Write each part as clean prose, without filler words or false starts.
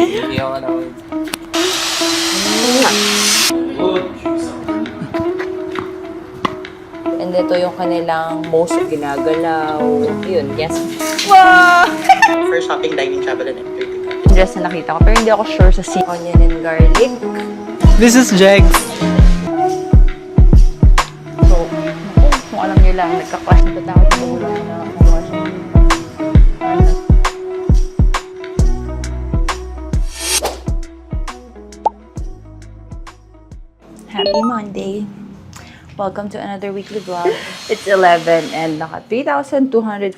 Hindi ako na. And ito yung kanilang most ginagalaw. Yun, yes. Wow! First shopping, dining, travel, and entertainment. Dress na nakita ko, pero hindi ako sure sa onion and garlic. This is Jegs. So, naku, kung alam nyo lang, nagka-clash na batakot sa ulo na nagawa siya. Happy Monday! Welcome to another weekly vlog. It's 11 and naka 3,246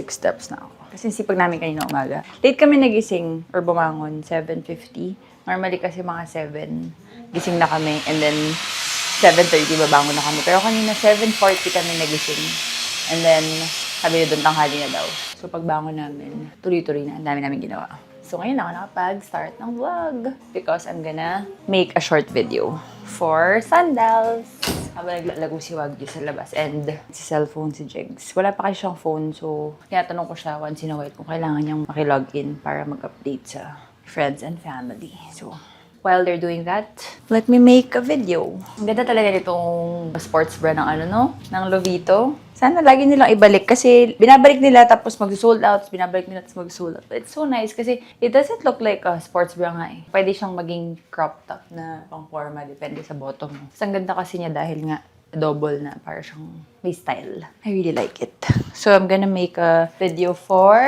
steps na ako. Kasi sipag namin kanina umaga. Late kami nagising or bumangon, 7:50. Normally kasi mga 7, gising na kami. And then 7:30 babangon na kami. Pero kanina 7:40 kami nagising. And then sabi nyo doon tanghali na daw. So pagbangon namin, tuloy-tuloy na. Ang dami namin ginawa. So ngayon ako nakapag-start ng vlog because I'm gonna make a short video for sandals. Habang naglalago si Wagyu sa labas and si cellphone si Jegs. Wala pa kasi siyang phone so tinatanong ko siya once in a while kung kailangan niyang makilogin para mag-update sa friends and family. So while they're doing that, let me make a video. Ang ganda talaga nitong sports bra ng ng Lovito. Sana lagi nilang ibalik kasi binabalik nila tapos mag-sold out, binabalik nila tapos mag-sold out. But it's so nice kasi it doesn't look like a sports bra nga eh. Pwede siyang maging crop top na pang forma, depende sa bottom mo. Ang ganda kasi niya dahil nga double na, para siyang may style. I really like it. So I'm gonna make a video for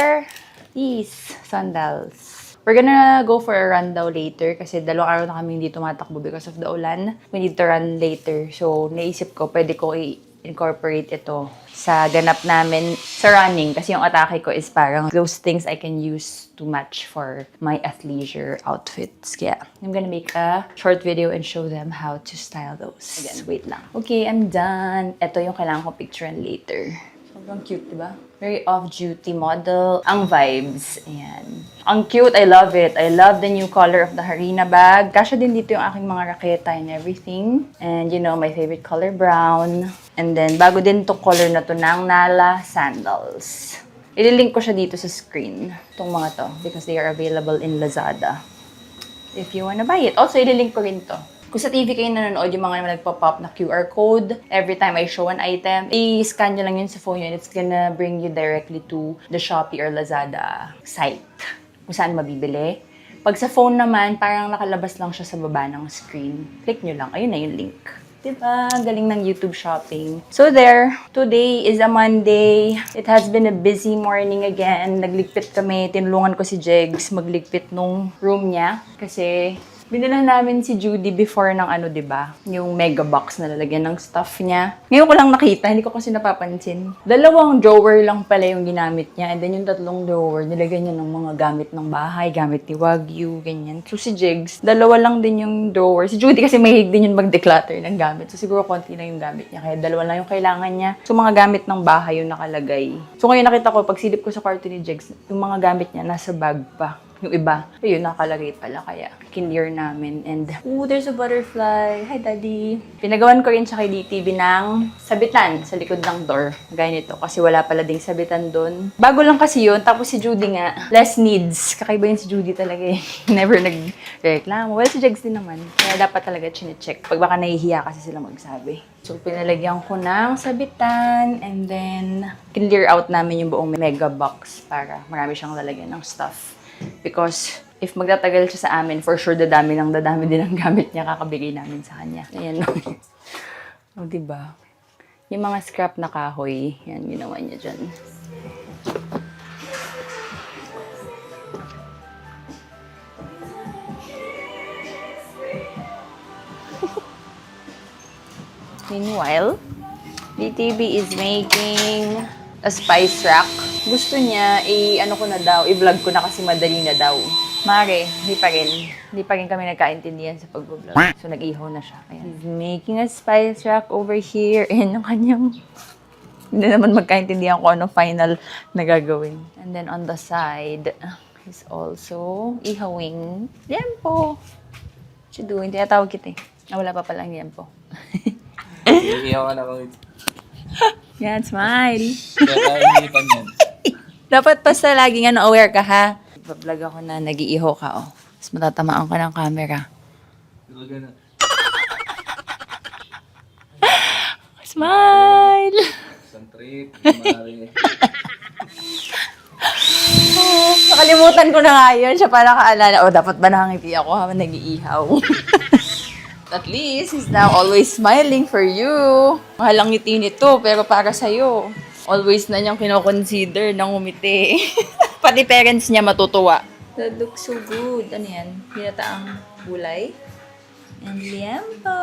these sandals. We're gonna go for a run daw later kasi 2 araw na kami hindi tumatakbo because of the ulan. We need to run later. So naisip ko, pwede ko i-incorporate ito sa ganap namin sa running kasi yung atake ko is parang those things I can use to match for my athleisure outfits. Kaya I'm gonna make a short video and show them how to style those. Again, wait lang. Okay, I'm done. Ito yung kailangan ko picturean later. Sobrang cute, diba? Very off-duty model. Ang vibes. Ayan. Ang cute. I love it. I love the new color of the Harina bag. Kasya din dito yung aking mga raketa and everything. And you know, my favorite color, brown. And then, bago din to color na to ng Nala sandals. Ililink ko siya dito sa screen. Itong mga to. Because they are available in Lazada. If you wanna buy it. Also, ililink ko rin to. Kung sa TV kayo nanonood, yung mga nagpa-pop na QR code, every time I show an item, i-scan nyo lang yun sa phone yun. It's gonna bring you directly to the Shopee or Lazada site kung saan mabibili. Pag sa phone naman, parang nakalabas lang siya sa baba ng screen. Click nyo lang. Ayun na yung link. Diba? Galing ng YouTube shopping. So there, today is a Monday. It has been a busy morning again. Nagligpit kami. Tinulungan ko si Jegs magligpit nung room niya. Kasi binila namin si Judy before ng diba? Yung mega box na lalagyan ng stuff niya. Ngayon ko lang nakita, hindi ko kasi napapansin. 2 drawer lang pala yung ginamit niya. And then yung 3 drawer, nilagyan niya ng mga gamit ng bahay, gamit ni Wagyu, ganyan. So si Jigs, 2 lang din yung drawer. Si Judy kasi mahilig din yung mag-declutter ng gamit. So siguro konti lang yung gamit niya. Kaya 2 lang yung kailangan niya. So mga gamit ng bahay yung nakalagay. So ngayon nakita ko, pag silip ko sa kwarto ni Jigs, yung mga gamit niya nasa bag pa. Yung iba, ayun, nakalagay pala. Kaya, kinlear namin. And, there's a butterfly. Hi, Daddy. Pinagawan ko rin siya kay DTV ng sabitan sa likod ng door. Gaya nito. Kasi wala pala ding sabitan doon. Bago lang kasi yun. Tapos si Judy nga, less needs. Kakaiba yun si Judy talaga eh. Never nag-reklamo. Well, si Jegs din naman. Kaya dapat talaga chine-check. Pag baka nahihiya kasi sila magsabi. So, pinalagyan ko ng sabitan. And then, kinlear out namin yung buong mega box para marami siyang lalagyan ng stuff. Because if magtatagal siya sa amin, for sure dadami din ang gamit niya, kakabigay namin sa kanya. Ayan. O, diba? Yung mga scrap na kahoy, yan, ginawa niya dyan. Meanwhile, DTV is making a spice rack. Gusto niya, i-vlog ko na kasi madali na daw. Mare, hindi pa rin kami nagkaintindihan sa pag-vlog. So, nag-ihaw na siya. Ayan. He's making a spice rack over here. Ayan yung kanyang, hindi naman magkaintindihan ko ano final na gagawin. And then, on the side, he's also ihawing liempo. What you doing? Tinatawag kita eh. Wala pa palang liempo. Iiyaw ka na kung ito. Yan, smile. Kaya hinipan yan. Dapat basta laging aware ka, ha? Vlog ako na nag-iiho ka, oh. Tapos matatamaan ka ng camera. Talaga na. Smile! Isang trip. Mari. Nakalimutan ko na nga yun. Siya para kaalala. Dapat ba nakangiti ako habang nag-iihaw? At least, he's now always smiling for you. Mahal ang ngiti nito, pero para sa'yo. Always na niyang kinoconsider ng umiti. Pati parents niya matutuwa. That looks so good. Ano yan? Pinataang gulay. And liempo.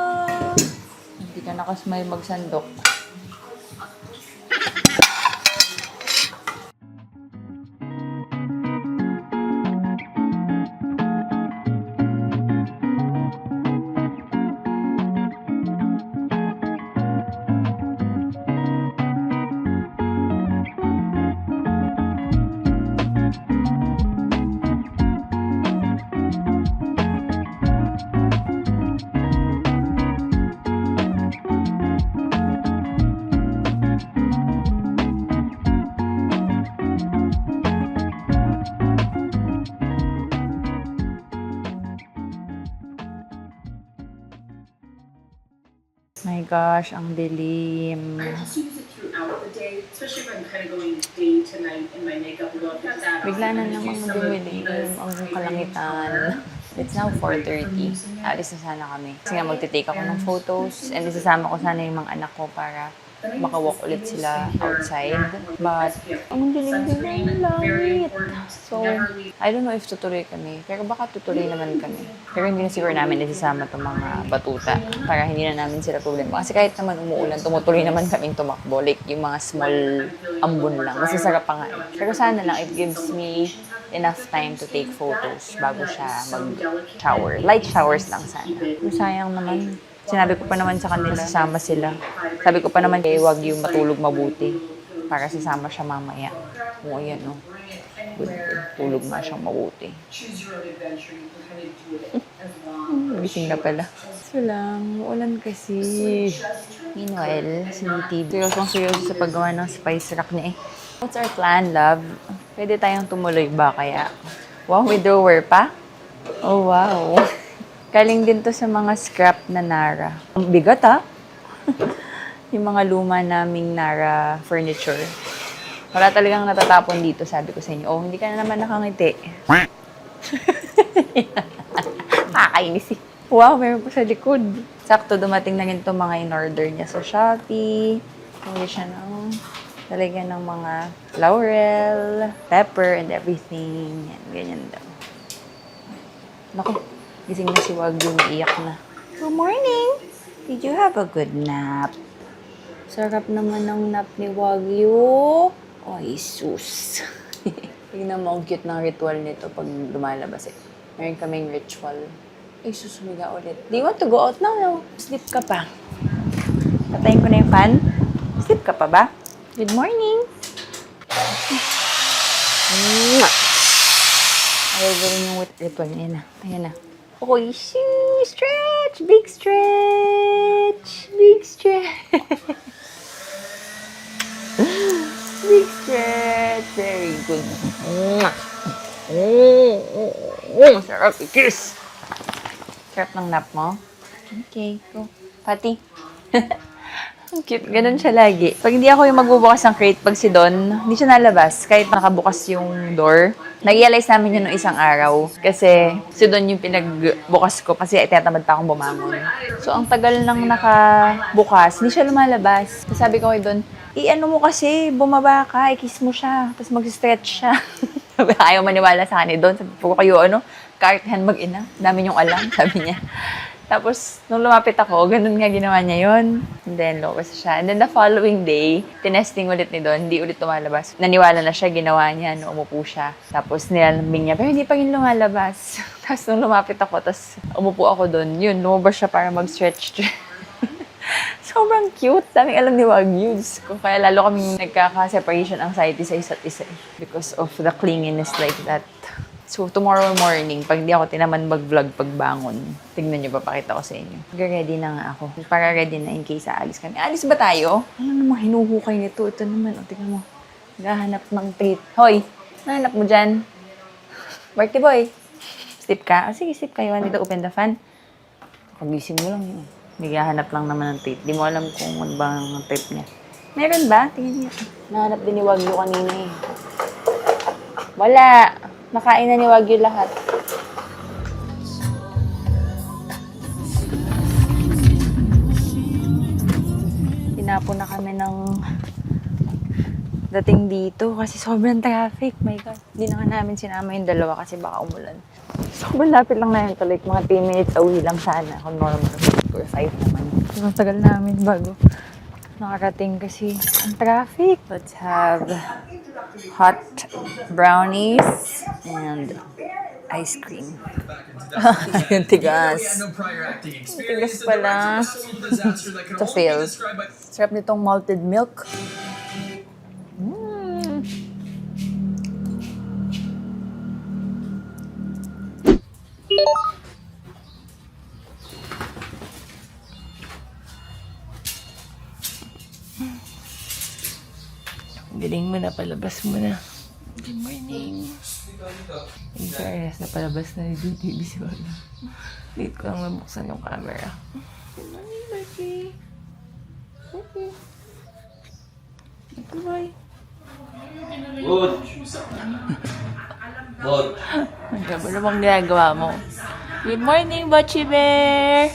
Hindi ka nakasmile magsandok. My gosh, ang dilim. I just use it throughout the day, especially if I'm kind of going day to night in my makeup look. Bigla na namang dumilim ang kalangitan. It's now 4:30. Alis na sana kami. Kasi nga magte-take ako ng photos and isasama ko sana yung mga anak ko para makawalk ulit sila outside. But, ang dilim-dilim ng langit. So, I don't know if tutuloy kami. Pero baka tutuloy naman kami. Pero hindi na siguro namin isasama itong mga batuta para hindi na namin sila problema. Kasi kahit naman umuulan, tumutuloy naman kaming tumakbo. Like, yung mga small ambon lang. Masasarap pa nga eh. Pero sana lang, it gives me enough time to take photos bago siya mag-shower. Light showers lang sana. Sayang naman. Sinabi ko pa naman sa kanila, sasama sila. Sabi ko pa naman, huwag yung matulog mabuti para sasama siya mamaya. O, ayan, no. Good. Tulog nga siyang mabuti. Gising na pala. So lang, ulan kasi. Meanwhile, si TV, seryoso sa paggawa ng spice rack niya eh. What's our plan, love? Pwede tayong tumuloy ba kaya? Wow, may drawer pa? Oh, wow. Galing din to sa mga scrap na Nara. Ang bigat, ha? Yung mga luma naming Nara furniture. Wala talagang natatapon dito, sabi ko sa inyo. Oh, hindi ka na naman nakangiti. Nakakainis eh. Wow, meron pa sa likod. Sakto, dumating na rin itong mga in-order niya sa Shopee. Hindi siya ng talagyan ng mga laurel, pepper, and everything. Yan, ganyan daw. Naku. Gising na si Wagyu, iyak na. Good morning! Did you have a good nap? Sarap naman ng nap ni Wagyu. Ay, sus. Tignan mo, ang cute ng ritual nito pag lumalabas eh. Meron kaming ritual. Ay, sus, humiga ulit. Do you want to go out now? No. Sleep ka pa. Patayin ko na yung fan. Sleep ka pa ba? Good morning! Ayaw gawin yung ritual niya. Ayan na. Ayan na. Okay, stretch! Big stretch! Big stretch! Big stretch! Very good. Sarap i-kiss! Sarap ng nap mo? Okay, go. Pati. Ang cute. Ganun siya lagi. Pag hindi ako yung magbubukas ng crate, pag si Don, hindi siya nalabas. Kahit nakabukas yung door. Nag-realize namin yun nung isang araw. Kasi si Don yung pinagbukas ko kasi tinatamad pa akong bumangon. So, ang tagal nang nakabukas, hindi siya lumalabas. So, sabi ko kay Don, ano mo kasi, bumaba ka, i-kiss mo siya, tapos mag-stretch siya. Ayaw maniwala sa akin ni Don. Sabi ko kayo, kaartihan mag-ina. Dami niyong alam, sabi niya. Tapos, nung lumapit ako, ganun nga ginawa niya yun. And then, locos siya. And then, the following day, tinesting ulit ni Don, hindi ulit lumalabas. Naniwala na siya, ginawa niya, umupo siya. Tapos, nilalambing niya, pero hindi pa rin lumalabas. Tapos, nung lumapit ako, tapos umupo ako doon, yun, lumabas siya para mag-stretch. Sobrang cute. Daming alam ni Wagyu. Kung kaya lalo kami nagkaka-separation anxiety sa isa't isa. Because of the clinginess like that. So, tomorrow morning, pag di ako tinaman mag-vlog pagbangon, tignan nyo, papakita ko sa inyo. Ready na nga ako. Para ready na in case aalis kami. Alis ba tayo? Ano namang hinuhukay nito? Ito naman, tignan mo. Naghahanap ng treat. Hoy, nahanap mo dyan? Marty boy, Sleep ka? Oh, sige, sleep kayo. Need to open the fan. Pagising mo lang yun. Naghahanap lang naman ng tape. Di mo alam kung ano ba ang tape niya. Meron ba? Tingnan niyo. Nahanap din ni Wagyu kanina eh. Wala. Nakain na ni Wagyu lahat. Tinapon na kami ng dating dito kasi sobrang traffic. My God. Hindi na nga namin sinama yung dalawa kasi baka umulan. Sobrang lapit lang na yun. Like mga 10 minutes away lang sana. Kung normal. Or 5 naman. Mas tagal namin bago nakarating kasi ang traffic. Let's have hot brownies and ice cream. Yung tigas. Tigas pala. Ito fail. Sarap nitong malted milk. Galing mo na, palabas mo na. Good morning. In fairness, napalabas na ni Duty si Wala. Late ko lang nabuksan yung camera. Good morning, Becky. Becky. Goodbye. Good. Good. Ang gabo na bang ginagawa mo? Good morning, Butchie Bear!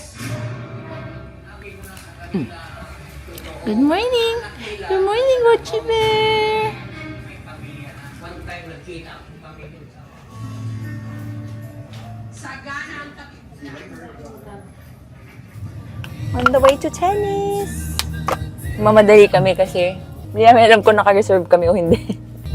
Good morning! Good morning, Butchie Bear! On the way to tennis! Mamadali kami kasi hindi namin alam kung naka-reserve kami o hindi.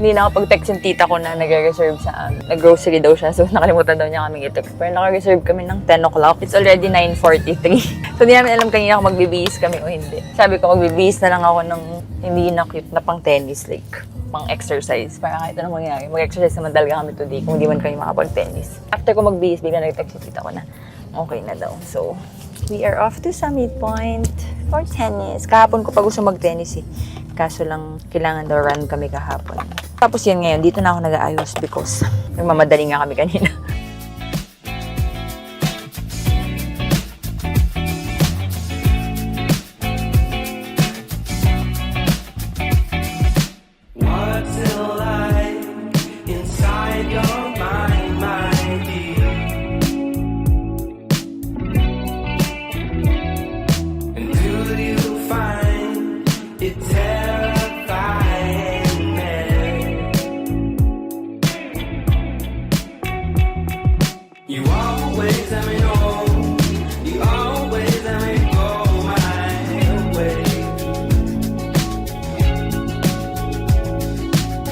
Hindi nakapag-text yung tita ko na nag-reserve sa amin. Nag-grocery daw siya, so nakalimutan daw niya kaming i-text. Pero naka-reserve kami ng 10 o'clock. It's already 9:43. So hindi namin alam kanina kung magbibihis kami o hindi. Sabi ko, magbibihis na lang ako ng hindi na cute na pang tennis, like pang exercise. Para kahit anong mangyari. Mag-exercise naman talaga kami today kung hindi man kami makapag-tennis. After ko magbihis, bigla nag-text yung tita ko na okay na daw. So, we are off to Summit Point for tennis. Kahapon ko pa gusto mag-tennis eh. Kaso lang, kailangan daw run kami kahapon. Tapos yan ngayon, dito na ako nag-aayos because nagmamadali nga kami kanina. What's it like inside your mind, my dear? And do you find it terrifying there? You always let me know. You always let me go my way.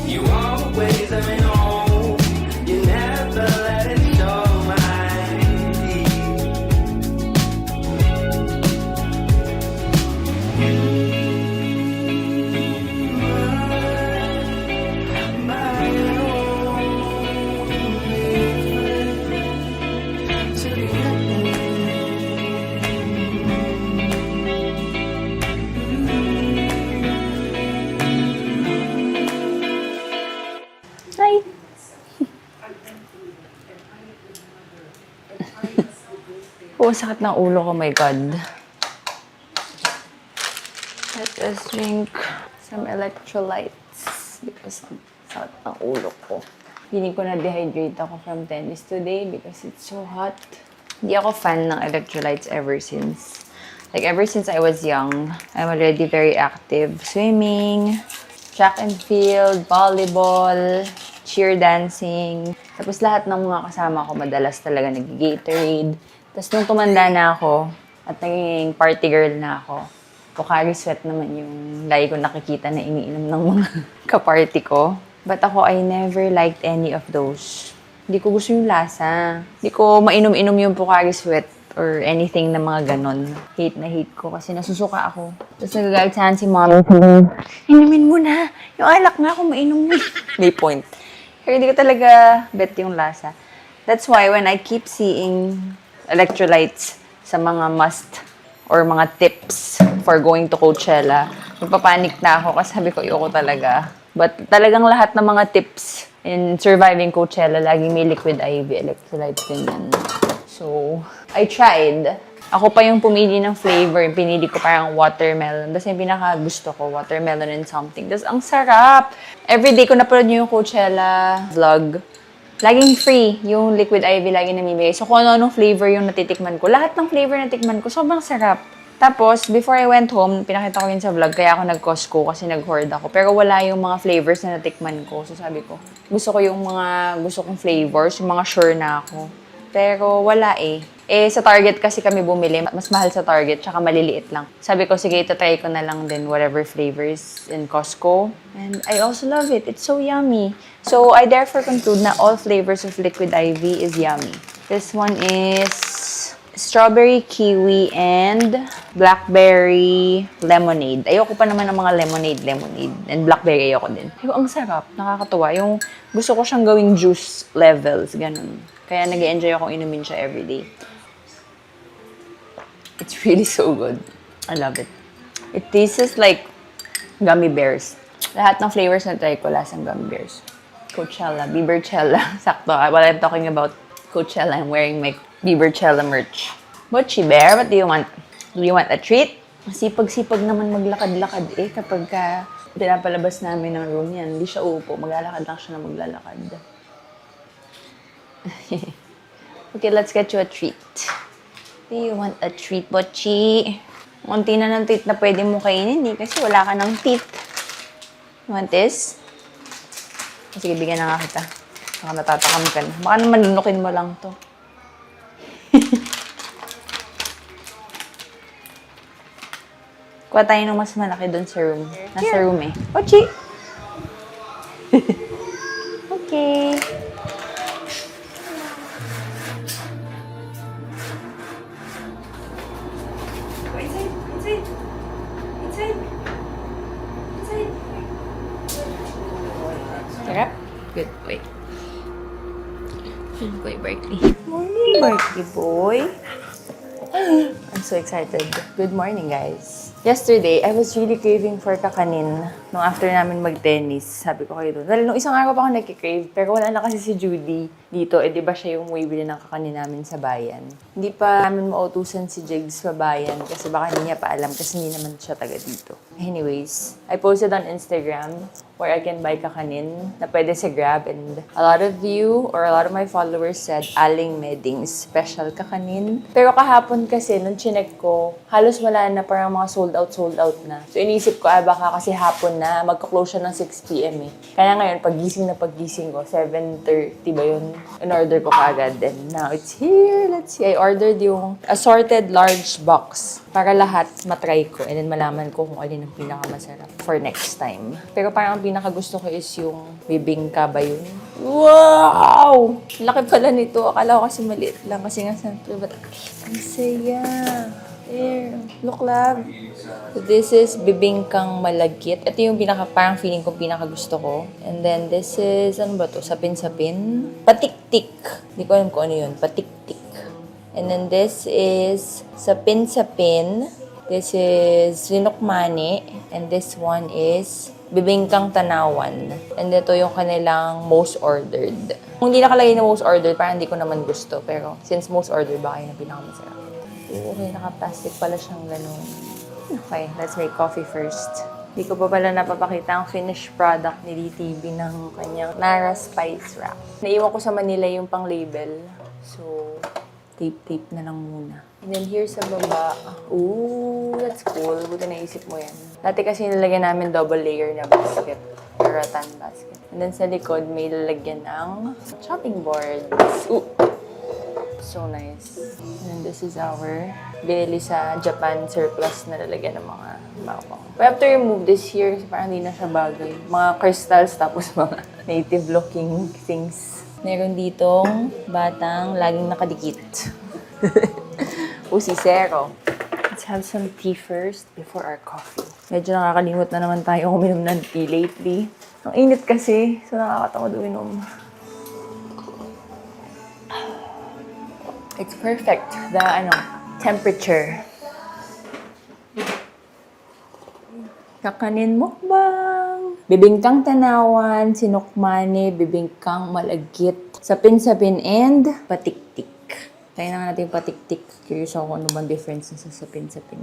You always let me know. You never let it show my teeth. My Hi! Oh, sakit ng ulo ko, my God. Let us drink some electrolytes because sakit ng ulo ko. Feeling ko na-dehydrate ako from tennis today because it's so hot. Hindi ako fan ng electrolytes ever since. Like, ever since I was young, I'm already very active. Swimming, track and field, volleyball, cheer dancing. Tapos lahat ng mga kasama ko madalas talaga nag-Gatorade. Tapos nung tumanda na ako at naging party girl na ako, Pocari Sweat naman yung lagi ko nakikita na iniinom ng mga kaparty ko. But ako, I never liked any of those. Hindi ko gusto yung lasa. Hindi ko mainom-inom yung Pocari Sweat or anything na mga ganon. Hate na hate ko kasi nasusuka ako. Tapos nagagalit saan si mommy. Inumin mo na. Yung alak nga ako mainom mo. May point. Kaya hindi ko talaga bet yung lasa. That's why when I keep seeing electrolytes sa mga must or mga tips for going to Coachella, magpapanik na ako kasi sabi ko, ayoko talaga. But talagang lahat ng mga tips In surviving Coachella, laging may liquid IV, electrolytes din yan. So, I tried. Ako pa yung pumili ng flavor. Pinili ko parang watermelon. Tapos yung pinaka gusto ko, watermelon and something. Tapos ang sarap! Everyday ko napanood nyo yung Coachella vlog. Laging free yung liquid IV, laging namimigay. So kung ano-anong flavor yung natitikman ko. Lahat ng flavor na natikman ko, sobrang sarap. Tapos, before I went home, pinakita ko yun sa vlog, kaya ako nag-Costco kasi nag-hoard ako. Pero wala yung mga flavors na natikman ko. So sabi ko, gusto ko yung mga gusto kong flavors, yung mga sure na ako. Pero wala eh. Sa Target kasi kami bumili. Mas mahal sa Target, tsaka maliliit lang. Sabi ko, sige, itatry ko na lang din whatever flavors in Costco. And I also love it. It's so yummy. So, I therefore conclude na all flavors of liquid IV is yummy. This one is strawberry, kiwi, and blackberry lemonade. Ayoko pa naman ng mga lemonade. And blackberry ayoko din. Pero ang sarap. Nakakatuwa. Yung gusto ko siyang gawing juice levels. Ganun. Kaya nag-enjoy akong inumin siya everyday. It's really so good. I love it. It tastes like gummy bears. Lahat ng flavors na try ko, lasang gummy bears. Coachella, Bieberchella. Sakto. While I'm talking about Coachella, I'm wearing my Bieberchella merch. Butchie Bear, what do you want? Do you want a treat? Sipag-sipag naman maglakad-lakad eh kapag pinapalabas namin ng room yan. Hindi siya upo. Maglalakad lang siya na maglalakad. Okay, let's get you a treat. Do you want a treat, Butchie? Unti na ng treat na pwede mo kainin, eh, kasi wala ka ng teeth. You want this? Sige, bigyan na nga kita. Baka natatakam ka na. Baka naman lunukin mo lang to. Kuha tayo ng mas malaki doon sa room. Nasa room eh. Butchie! Okay. Sarap? Good boy. Good boy, Berkeley. Morning, Berkeley boy. I'm so excited. Good morning, guys. Yesterday, I was really craving for kakanin. Nung after namin mag-tennis, sabi ko kayo doon. Well, nung isang araw pa ako nagkikrave, pero wala na kasi si Judy dito. Eh, di ba siya yung bibili ng kakanin namin sa bayan? Hindi pa namin mautusan si Jigs sa bayan kasi baka hindi niya pa alam kasi hindi naman siya taga dito. Anyways, I posted on Instagram where I can buy kakanin na pwede sa Grab, and a lot of you or a lot of my followers said Aling Meding special kakanin. Pero kahapon kasi nung chinek ko, halos wala na, parang mga sold out na. So inisip ko, baka kasi hapon na, magka-close siya ng 6 p.m. eh. Kaya ngayon, paggising ko, 7:30 ba yun? In-order ko kaagad. And now it's here. Let's see. I ordered yung assorted large box para lahat matry ko and then malaman ko kung alin ang pinakamasarap for next time. Pero parang ang pinakagusto ko is yung bibingka ba yun? Wow! Laki pala nito. Akala ko kasi maliit lang kasi nga sa but ang saya. There. Look, love. So this is bibingkang malagkit. Ito yung parang feeling ko pinakagusto ko. And then this is, ano ba to? Sapin-sapin? Patik-tik. Hindi ko alam kung ano yun. Patik-tik. And then this is sapin-sapin. This is sinukmani. And this one is bibingkang tanawan. And ito yung kanilang most ordered. Kung hindi nakalagay na most ordered, parang hindi ko naman gusto. Pero since most ordered, baka yun ang pinakamasarap. Okay, naka-plastic pala siyang ganun. Okay, let's make coffee first. Hindi ko pa pala napapakita ang finished product ni DTV ng kanyang Nara Spice Wrap. Naiwan ko sa Manila yung pang-label. So, tape na lang muna. And then here sa baba, ooh, that's cool. Buti naisip mo yan. Dati kasi nilagyan namin double layer na basket. Rattan basket. And then sa likod, may lalagyan ng chopping boards. Ooh! So nice. And this is our binili sa Japan surplus na lalagyan ng mga bawang. We have to remove this here kasi parang hindi na siya bagay. Mga crystals tapos mga native looking things. Meron ditong batang laging nakadikit. Si Zero. Let's have some tea first before our coffee. Medyo nakakalimot na naman tayo uminom ng tea lately. Ang init kasi, so nakakatamad uminom. It's perfect. The temperature. Kakanin mukbang. bibingkang tanawan, sinukmani, bibingkang malagkit, sapin-sapin, and patiktik. Tayo na nga natin yung patiktik. Curious ako kung ano bang difference sa sapin-sapin.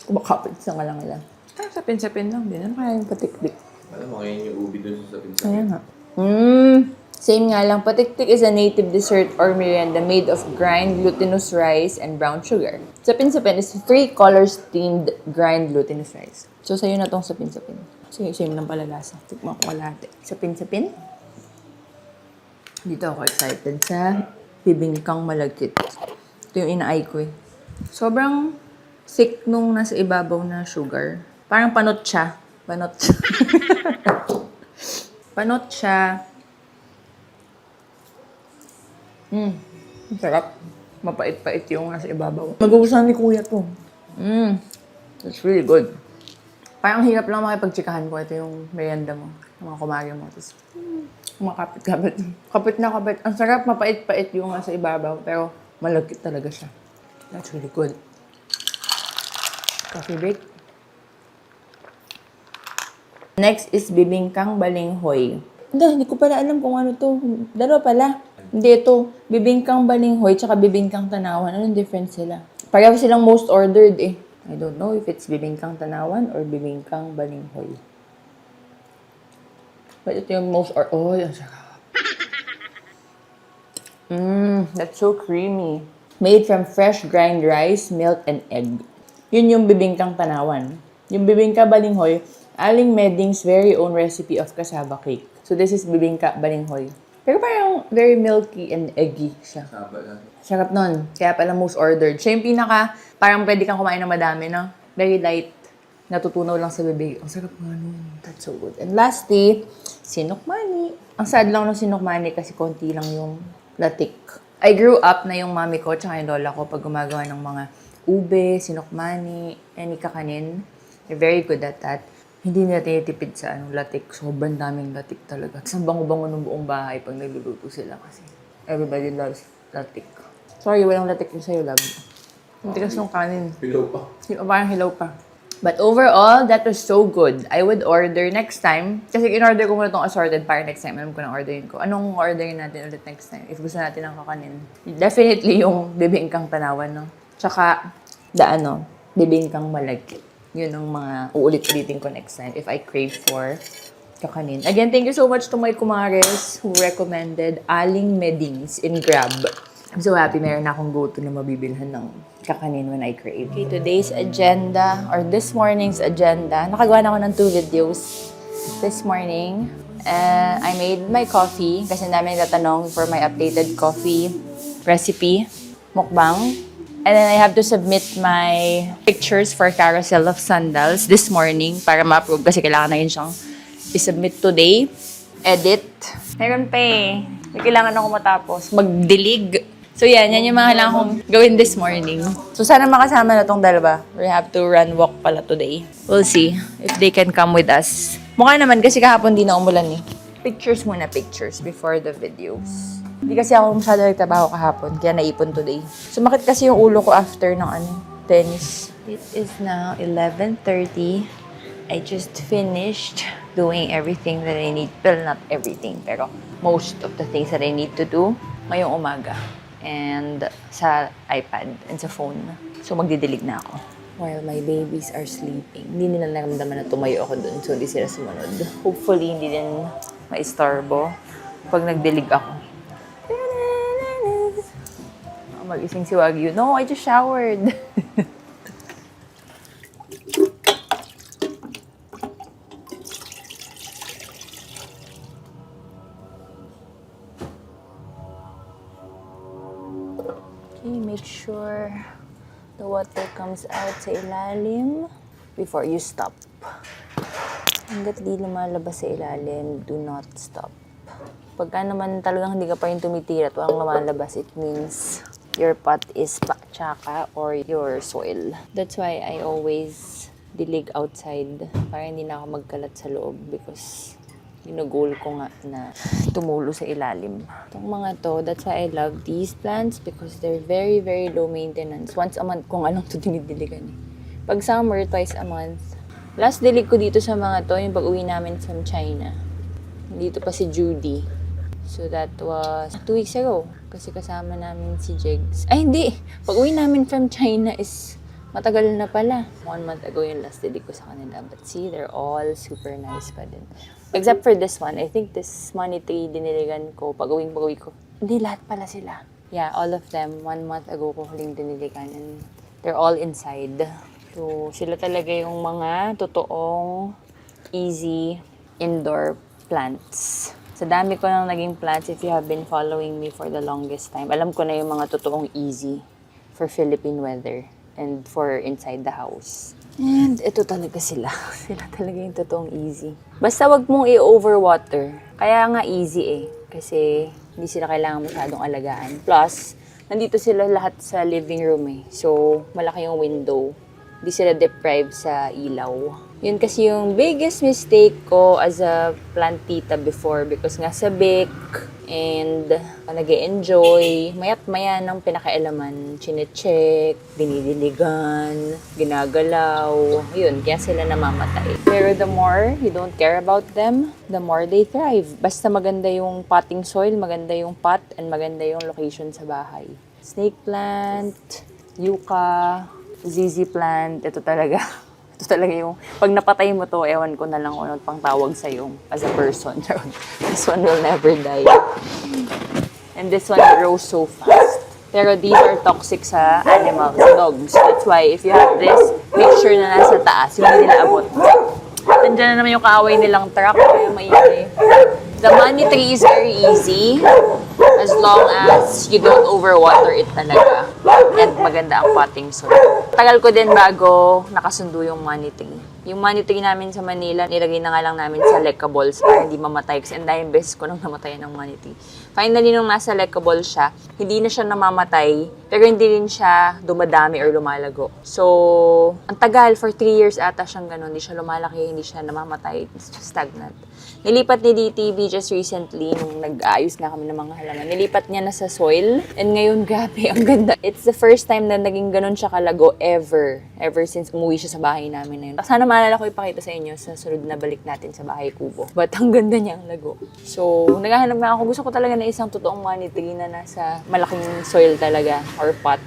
Kumakapit sa ngalang-ngalang. Sapin-sapin lang din. Ano kaya yung patiktik? Alam mo, ngayon yung ubi doon sa sapin-sapin. Ayan nga. Same nga lang. Patiktik is a native dessert or merienda made of grind glutinous rice and brown sugar. Sapin-sapin is 3 colors steamed grind glutinous rice. So, sa'yo na tong sapin-sapin. Same lang pala lasa. Tikman ko kalahati. Sapin-sapin. Dito ako excited sa bibingkang malagkit. Ito yung ina-eye ko eh. Sobrang thick nung nasa ibabaw na sugar. Parang panot siya. Panot siya. Panot siya. Sarap. Mapait-pait yung nasa ibabaw. Mag-uusan ni kuya to. That's really good. Parang hirap lang makipagtsikahan ko. Ito yung merienda mo. Yung mga kumari mo. Tapos, kumakapit-kapit. Kapit na kapit. Ang sarap, mapait-pait yung nasa ibabaw. Pero, malagkit talaga siya. That's really good. Coffee break. Next is bibingkang balinghoy. Hindi ko pala alam kung ano to. Dalawa pala. Hindi ito. Bibingkang balinghoy tsaka bibingkang tanawan. Anong difference sila? Pareho silang most ordered eh. I don't know if it's bibingkang tanawan or bibingkang balinghoy. But ito yung most oh, yung sarap. That's so creamy. Made from fresh grind rice, milk, and egg. Yun yung bibingkang tanawan. Yung bibingka balinghoy, Aling Meding's very own recipe of cassava cake. So this is bibingka balinghoy. Pero parang very milky and eggy siya. Sarap nun. Kaya pala most ordered. Siya yung pinaka, parang pwede kang kumain ng madami, no? Very light. Natutunaw lang sa bibig. Ang sarap nga nun. That's so good. And lastly, sinukmani. Ang sad lang ng sinukmani kasi konti lang yung latik. I grew up na yung mami ko tsaka yung lola ko pag gumagawa ng mga ube, sinukmani, any kakanin. They're very good at that. Hindi nila tinitipid sa latik. Sobrang daming latik talaga. Tapos ang bango-bango ng buong bahay pag nagluluto sila kasi everybody loves latik. Sorry, walang latik yung sa'yo, love. Ang tigas ng kanin. Hilaw pa. Parang hilaw pa. But overall, that was so good. I would order next time. Kasi in-order ko muna itong assorted para next time. Alam ko na orderin ko. Anong orderin natin ulit next time? If gusto natin ng kakanin. Definitely yung bibingkang tanawan, no? Tsaka, bibingkang malagkit. Yun ang mga uulit-ulitin ko next time if I crave for kakanin. Again, thank you so much to my kumares who recommended Aling Medings in Grab. I'm so happy meron akong go-to na mabibilhan ng kakanin when I crave. Okay, today's agenda, or this morning's agenda, nakagawa na ako ng 2 videos this morning. I made my coffee kasi namin tatanong for my updated coffee recipe, mukbang. And then I have to submit my pictures for Carousel of Sandals this morning para ma-approve kasi kailangan na yun siyang i-submit today. Edit. Meron pa eh. May kailangan ako matapos. Magdilig. So yan yung mga kailangan kong gawin this morning. So sana makasama na tong dalawa. We have to run walk pala today. We'll see if they can come with us. Mukha naman kasi kahapon di na umulan eh. Pictures muna, pictures before the videos. Hindi kasi ako masyado nagtrabaho kahapon, kaya naipon today. Sumakit kasi yung ulo ko after ng tennis. It is now 11:30. I just finished doing everything that I need. Well, not everything, pero most of the things that I need to do ngayong umaga. And sa iPad and sa phone. So magdidilig na ako. While my babies are sleeping. Hindi nila naramdaman na tumayo ako dun, so hindi sila sumunod. Hopefully, hindi din maistorbo pag nagdilig ako. Mag-ising si Wagyu. No, I just showered. Okay, make sure the water comes out sa ilalim before you stop. Hanggat di lumalabas sa ilalim, do not stop. Pagka naman talagang hindi ka pa yung tumitira at walang lumalabas, it means your pot is tsaka or your soil. That's why I always dilig outside para hindi na ako magkalat sa loob because goal ko nga na tumulo sa ilalim. Itong mga to, that's why I love these plants because they're very, very low maintenance. Once a month kung anong to dinidiligan. Pag summer, twice a month. Last dilig ko dito sa mga to, yung pag-uwi namin from China. Dito pa si Judy. So that was 2 weeks ago. Kasi kasama namin si Jigs. Ay, hindi! Pag-uwi namin from China is matagal na pala. 1 month ago yung last dilig ko sa kanila. But see, they're all super nice pa din. Except for this one. I think this money tree diniligan ko pag-uwi ko. Hindi, lahat pala sila. Yeah, all of them. 1 month ago ko huling diniligan. And they're all inside. So, sila talaga yung mga totoong easy indoor plants. Sa dami ko nang naging plants, if you have been following me for the longest time, alam ko na yung mga totoong easy for Philippine weather and for inside the house. And ito talaga sila. Sila talaga yung totoong easy. Basta wag mong i-overwater. Kaya nga easy eh. Kasi hindi sila kailangan masyadong alagaan. Plus, nandito sila lahat sa living room eh. So, malaki yung window. Hindi sila deprived sa ilaw. Yun kasi yung biggest mistake ko as a plant tita before because nga sabik and nag-e-enjoy. Mayat maya ng pinakailaman. Chinecheck, dinidiligan, ginagalaw. Yun, kaya sila namamatay. Pero the more you don't care about them, the more they thrive. Basta maganda yung potting soil, maganda yung pot, and maganda yung location sa bahay. Snake plant, yucca, ZZ plant, ito talaga yung, pag napatay mo to, ewan ko na lang kung ano pang tawag sa'yo as a person. This one will never die. And this one grows so fast. Pero these are toxic sa animals, dogs. That's why, if you have this, make sure na nasa taas, yung hindi nila abot. Nandiyan na naman yung kaaway nilang truck, kaya maingay. The money tree is very easy as long as you don't overwater it talaga. And maganda ang potting soil. Tagal ko din bago nakasundo yung money tree. Yung money tree namin sa Manila, nilagay na nga lang namin sa Lecables para hindi mamatay. Kasi ang daming beses ko nang namatay ng money tree. Finally, nung nasa Lecable siya, hindi na siya namamatay, pero hindi rin siya dumadami or lumalago. So, ang tagal, for 3 years ata siyang ganun. Hindi siya lumalaki, hindi siya namamatay. It's just stagnant. Nilipat ni DTV just recently, nung nag-aayos na kami ng mga halaman. Nilipat niya na sa soil. And ngayon, grabe, ang ganda. It's the first time na naging ganun siya kalago ever. Ever since umuwi siya sa bahay namin na yun. Sana maalala ko ipakita sa inyo sa sunod na balik natin sa bahay kubo. But ang ganda niya ang lago. So, naghahanap nga ako. Gusto ko talaga na isang totoong money tree na nasa malaking soil talaga. Or pot.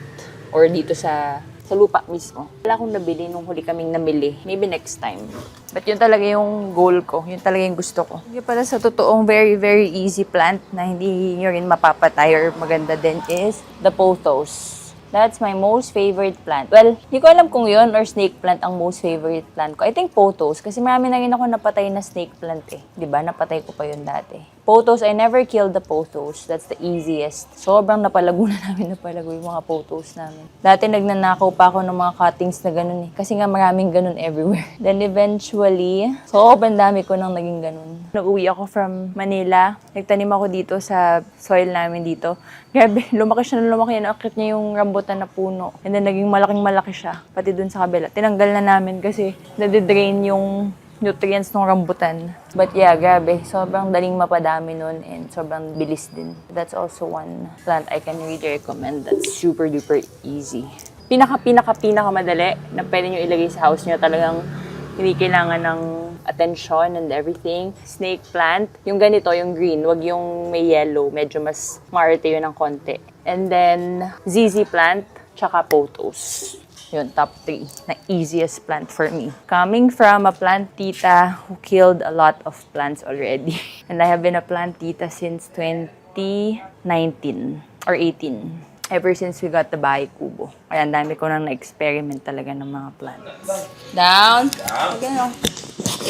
Or dito sa lupa mismo. Wala akong nabili nung huli kaming namili. Maybe next time. But yun talaga yung goal ko. Yun talaga yung gusto ko. Yung pala sa totoong very, very easy plant na hindi nyo rin mapapatay or maganda din is the pothos. That's my most favorite plant. Well, hindi ko alam kung yun or snake plant ang most favorite plant ko. I think pothos. Kasi marami na rin ako napatay na snake plant eh. Diba? Napatay ko pa yun dati. Pothos, I never killed the pothos. That's the easiest. Sobrang napalago na namin yung mga pothos namin. Dati nagnanakaw pa ako ng mga cuttings na ganun eh. Kasi nga maraming ganun everywhere. Then eventually, sobrang dami ko nang naging ganun. Nag-uwi ako from Manila. Nagtanim ako dito sa soil namin dito. Grabe, lumaki siya na lumaki. Nakakit niya yung rambutan na puno. And then naging malaking-malaki siya. Pati dun sa kabila. Tinanggal na namin kasi nadidrain yung nutrients ng rambutan. But yeah, grabe. Sobrang daling mapadami nun and sobrang bilis din. That's also one plant I can really recommend that's super duper easy. Pinaka madali na pwede nyo ilagay sa house nyo. Talagang hindi kailangan ng attention and everything. Snake plant. Yung ganito, yung green. Wag yung may yellow. Medyo mas marte yun ng konti. And then, ZZ plant, tsaka pothos. Yun, top 3 na easiest plant for me. Coming from a plant tita who killed a lot of plants already. And I have been a plant tita since 2019 or 18. Ever since we got the bahay kubo. Kaya ang dami ko nang na-experiment talaga ng mga plants. Down. Okay, no.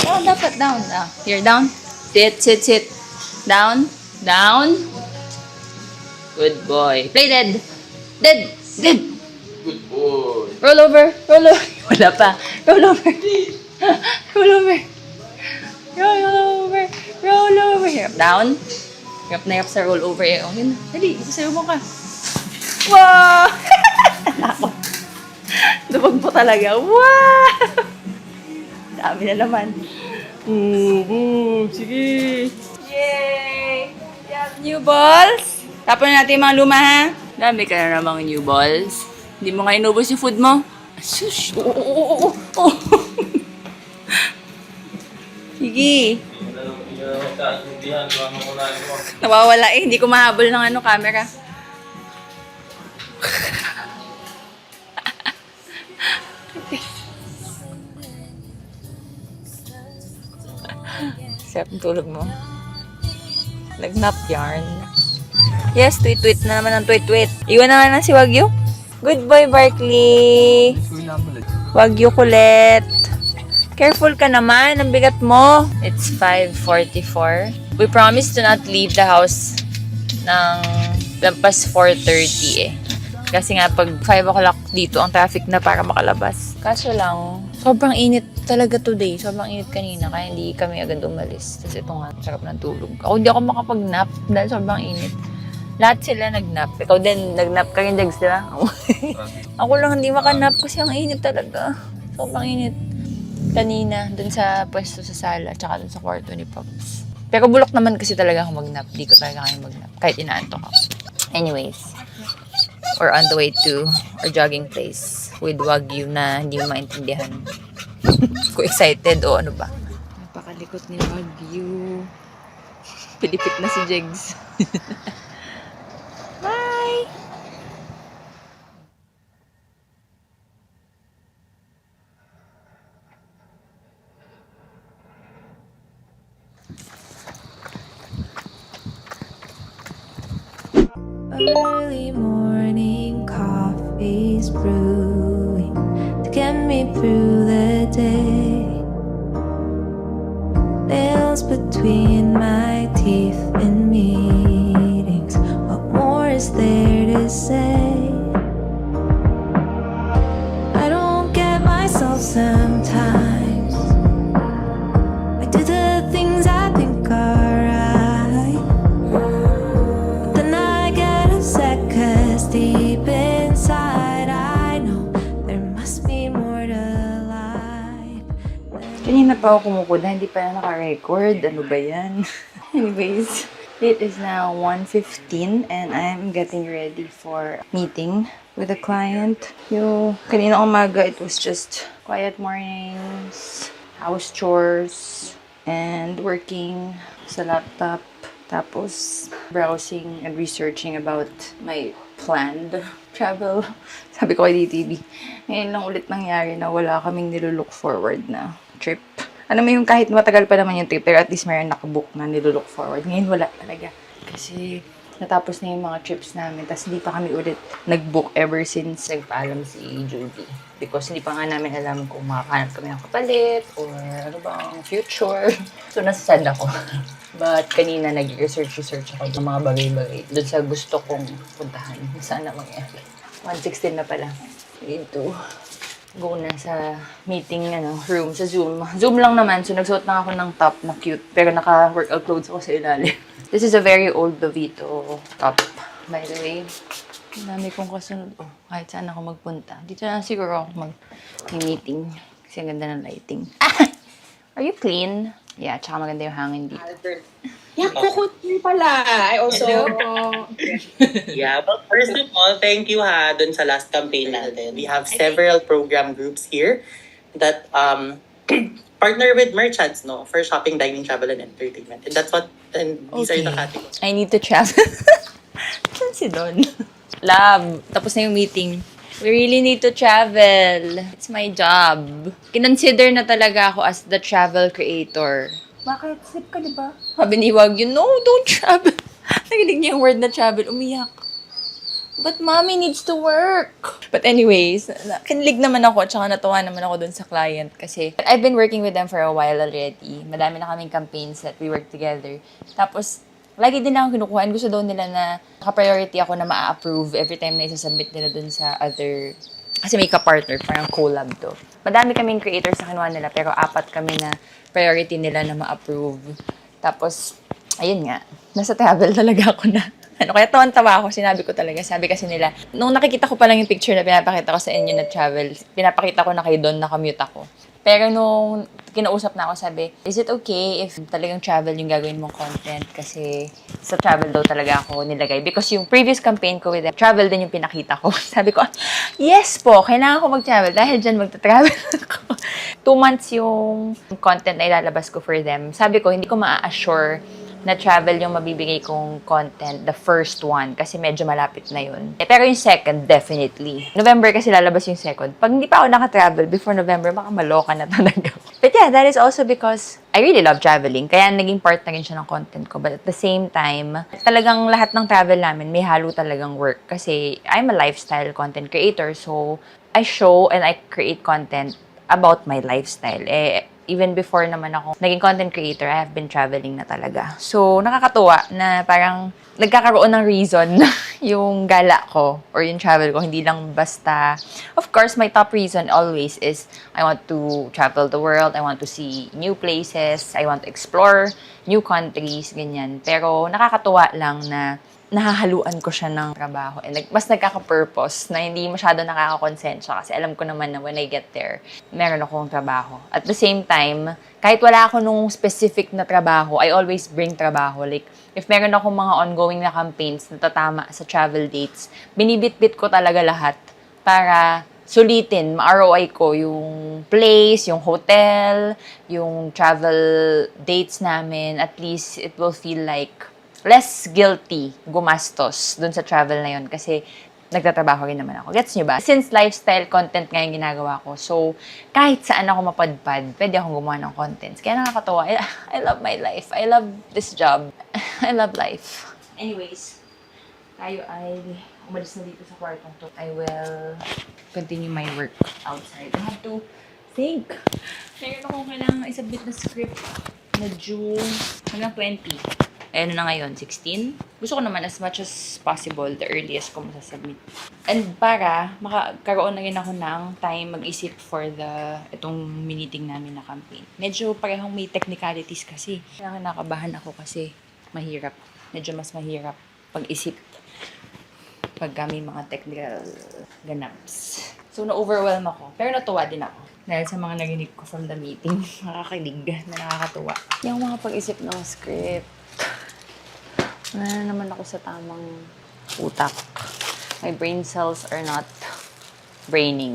Down, dapat down. Here, down. Sit. Down. Good boy. Play dead. Dead. Good boy. Roll over. Wala pa. Roll over. Hirap down. Hirap na hirap sa roll over. Oh, yun. Dali, isasayo mo ka. Wow! Nako. Dubog po talaga. Wow! Dami na naman. Sige. Yay! New balls. Tapon natin yung mga luma, ha? Dami ka na namang new balls. Hindi mo nga inubos yung food mo? Shush! Sige. Nawawala eh. Hindi ko mahabol ng camera. Sarap ng tulog mo. Nag-nap yarn. Yes, tweet-tweet na naman ang tweet-tweet. Iwan na nga ng si Wagyu. Good boy, Barkley. Wagyu kulit. Careful ka naman. Ang bigat mo. It's 5:44. We promised to not leave the house ng lampas 4:30 eh. Kasi nga pag 5 o'clock dito ang traffic na para makalabas. Kaso lang, sobrang init talaga today. Sobrang init kanina kaya hindi kami agad umalis. Tapos ito nga, sarap ng tulog. Ako hindi ako makapag-nap dahil sobrang init. Lahat sila nag-nap. Ikaw din, nag-nap ka rin, Jags, diba? Ako lang hindi makanap kasi ang init talaga. Sobrang init. Kanina, dun sa pwesto sa sala, tsaka dun sa kwarto ni Pops. Pero bulok naman kasi talaga ako mag-nap. Di ko talaga kaya mag-nap. Kahit inaantok ako. Anyways, we're on the way to our jogging place with Wagyu na hindi mo maintindihan. Kung excited o ano ba. Napakalikot ni Wagyu. Pilipit na si Jegs. Bye! Early morning coffee's brewing to get me through the day. Nails between my teeth in meetings. What more is there to say? I don't get myself sometimes. I do the things I think are right. Then I get upset 'cause deep inside I know there must be more to life. Kanina pa ako kumukuda, hindi pa na naka-record. Ano ba yan? Anyways, it is now 1:15 and I'm getting ready for meeting with a client. Kanina umaga, it was just quiet mornings, house chores, and working sa laptop. Tapos, browsing and researching about my planned travel. Sabi ko kay DTV, ngayon lang ulit nangyari na wala kaming nilulook forward na trip. Ano mo yung kahit matagal pa naman yung trip, pero at least mayroon nakabook na nilulook forward. Ngayon wala talaga. Kasi natapos na yung mga trips namin, tapos hindi pa kami ulit nag-book ever since nagpaalam si Judy. Because hindi pa nga namin alam kung makakahanap kami ng kapalit or ano ba ang future. So, nasasad ako. But kanina nag-research ako ng mga bagay-bagay doon sa gusto kong puntahan. Sana mangyari. 1:16 na pala. Need to go na sa meeting room sa Zoom. Zoom lang naman. So, nagsuot na ako ng top na cute. Pero naka-workout clothes ako sa ilalim. This is a very old Vito top. By the way, ang dami kong kasunod. Oh, kahit saan ako magpunta. Dito na siguro ako mag-meeting. Kasi ang ganda ng lighting. Are you clean? Yeah, tsaka maganda yung hangin dito. Yeah, coconut pala. I also... Yeah, well, first of all, thank you dun sa last campaign natin. We have several program groups here that partner with merchants, for shopping, dining, travel, and entertainment. And these are the categories. I need to travel. Saan si Don? Love, tapos na yung meeting. We really need to travel. It's my job. Kinonsider na talaga ako as the travel creator. Bakit? Sleep ka, diba? Sabi ni Wagyu, no, don't travel. Nakinig niya yung word na travel, umiyak. But mommy needs to work. But anyways, kinilig naman ako, tsaka natuwa naman ako dun sa client kasi I've been working with them for a while already. Madami na kaming campaigns that we work together. Tapos, lagi din akong kinukuhaan. Gusto daw nila na naka-priority ako na ma-approve every time na isasubmit nila dun sa other... Kasi may ka-partner, parang collab to. Madami kaming creators na kinuha nila, pero 4 kami na priority nila na ma-approve. Tapos, ayun nga, nasa travel talaga ako na. Kaya tawan-tawa ako, sinabi ko talaga. Sabi kasi nila, nung nakikita ko pa lang yung picture na pinapakita ko sa inyo na travel, pinapakita ko na kay Don na commute ako. Pero nung kinausap na ako, sabi, is it okay if talagang travel yung gagawin mong content? Kasi sa travel daw talaga ako nilagay. Because yung previous campaign ko with them, travel din yung pinakita ko. Sabi ko, yes po, kailangan ko mag-travel. Dahil dyan magta-travel ako. 2 months yung content na ilalabas ko for them. Sabi ko, hindi ko ma-assure na travel yung mabibigay kong content, the first one, kasi medyo malapit na yun. Pero yung second, definitely. November kasi lalabas yung second. Pag hindi pa ako naka-travel before November, baka maloka na talaga ako. But yeah, that is also because I really love traveling. Kaya naging part na rin siya ng content ko. But at the same time, talagang lahat ng travel namin, may halo talagang work. Kasi I'm a lifestyle content creator. So, I show and I create content about my lifestyle. Even before naman ako naging content creator, I have been traveling na talaga. So, nakakatuwa na parang nagkakaroon ng reason yung gala ko or yung travel ko. Hindi lang basta... Of course, my top reason always is I want to travel the world. I want to see new places. I want to explore new countries, ganyan. Pero nakakatuwa lang na nahahaluan ko siya ng trabaho. And mas nagkaka-purpose na hindi masyado nakakakonsensya kasi alam ko naman na when I get there, meron akong trabaho. At the same time, kahit wala ako nung specific na trabaho, I always bring trabaho. Like, if meron akong mga ongoing na campaigns na tatama sa travel dates, binibit-bit ko talaga lahat para sulitin, ma-ROI ko yung place, yung hotel, yung travel dates namin. At least, it will feel like less guilty gumastos dun sa travel na yun kasi nagtatrabaho rin naman ako. Gets nyo ba? Since lifestyle content nga yung ginagawa ko, so kahit saan ako mapadpad, pwede akong gumawa ng contents. Kaya nakakatawa. I love my life. I love this job. I love life. Anyways, tayo ay umalis na dito sa kwartong to. I will continue my work outside. I have to think. Meron akong kailangan isubmit na script na due hanggang 20. Ano na ngayon, 16? Gusto ko naman as much as possible, the earliest ko masasubmit. And para makakaroon na rin ako ng time mag-isip for itong meeting namin na campaign. Medyo parehong may technicalities kasi. Kaya nakabahan ako kasi mahirap. Medyo mas mahirap pag-isip pag may mga technical ganaps. So, na-overwhelm ako. Pero natuwa din ako. Dahil sa mga narinig ko from the meeting, nakakakilig na nakakatuwa. Yung mga pag-isip ng script, wala na naman ako sa tamang utak. My brain cells are not braining.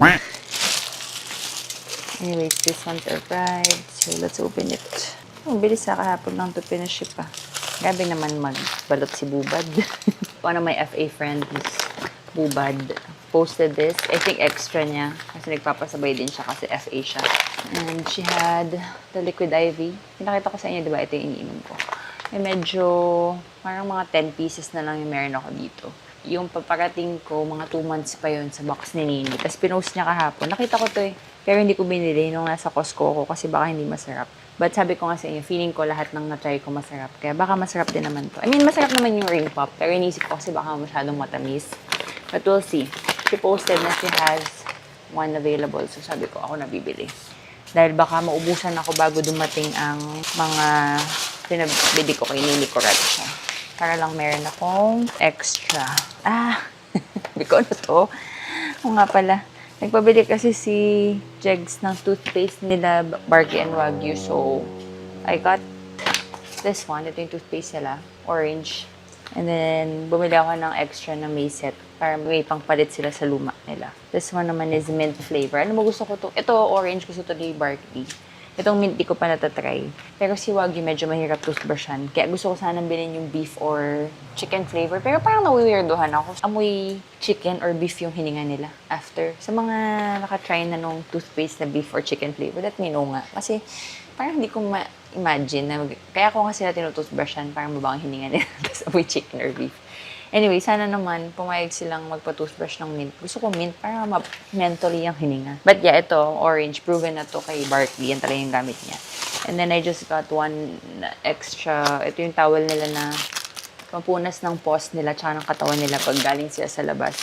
Anyways, this one's air fried. So, let's open it. Oh, bilis sa kahapon lang ito pinaship ah. Grabe naman magbalot si Bubad. One of my FA friends, Bubad, posted this. I think extra niya. Kasi nagpapasabay din siya kasi FA siya. And she had the liquid IV. Pinakita ko sa inyo, diba? Ito yung iniinom ko. Medyo, parang mga 10 pieces na lang yung meron ako dito. Yung paparating ko, mga 2 months pa yun sa box ni Nini. Tapos pinost niya kahapon. Nakita ko to eh. Pero hindi ko binili nung nasa Costco ko kasi baka hindi masarap. But sabi ko nga sa inyo, feeling ko lahat ng na-try ko masarap. Kaya baka masarap din naman to. I mean, masarap naman yung ring pop. Pero inisip ko kasi baka masyadong matamis. But we'll see. She posted na she has one available. So sabi ko, ako nabibili. Dahil baka maubusan ako bago dumating ang mga pinabili ko kay Nini Coracha. Para lang meron akong extra. Sabi ko, ano to? O nga pala. Nagpabili kasi si Jegs ng toothpaste nila, Barky and Wagyu. So, I got this one. Ito yung toothpaste nila. Orange. And then, bumili ako ng extra na may set para may pangpalit sila sa luma nila. This one naman is mint flavor. Ano mo gusto ko to? Ito, orange. Gusto to ni Barky. Itong mint, di ko pa natatry. Pero si Wagyu, medyo mahirap toothbrushan. Kaya gusto ko sanang bilhin yung beef or chicken flavor. Pero parang nawiwirdohan ako. Amoy chicken or beef yung hininga nila after. Sa mga nakatry na nung toothpaste na beef or chicken flavor, let me know nga. Kasi parang hindi ko ma-imagine na kaya ko nga sila tinutoothbrushan, parang mabang hininga nila. Tapos amoy chicken or beef. Anyway, sana naman pumayag silang magpa-toothbrush ng mint. Gusto ko mint para mentally yung hininga. But yeah, ito, orange. Proven na to kay Barkley. Yan talaga yung gamit niya. And then I just got one extra. Ito yung towel nila na pampunas ng paws nila tsaka ng katawan nila pag galing sila sa labas.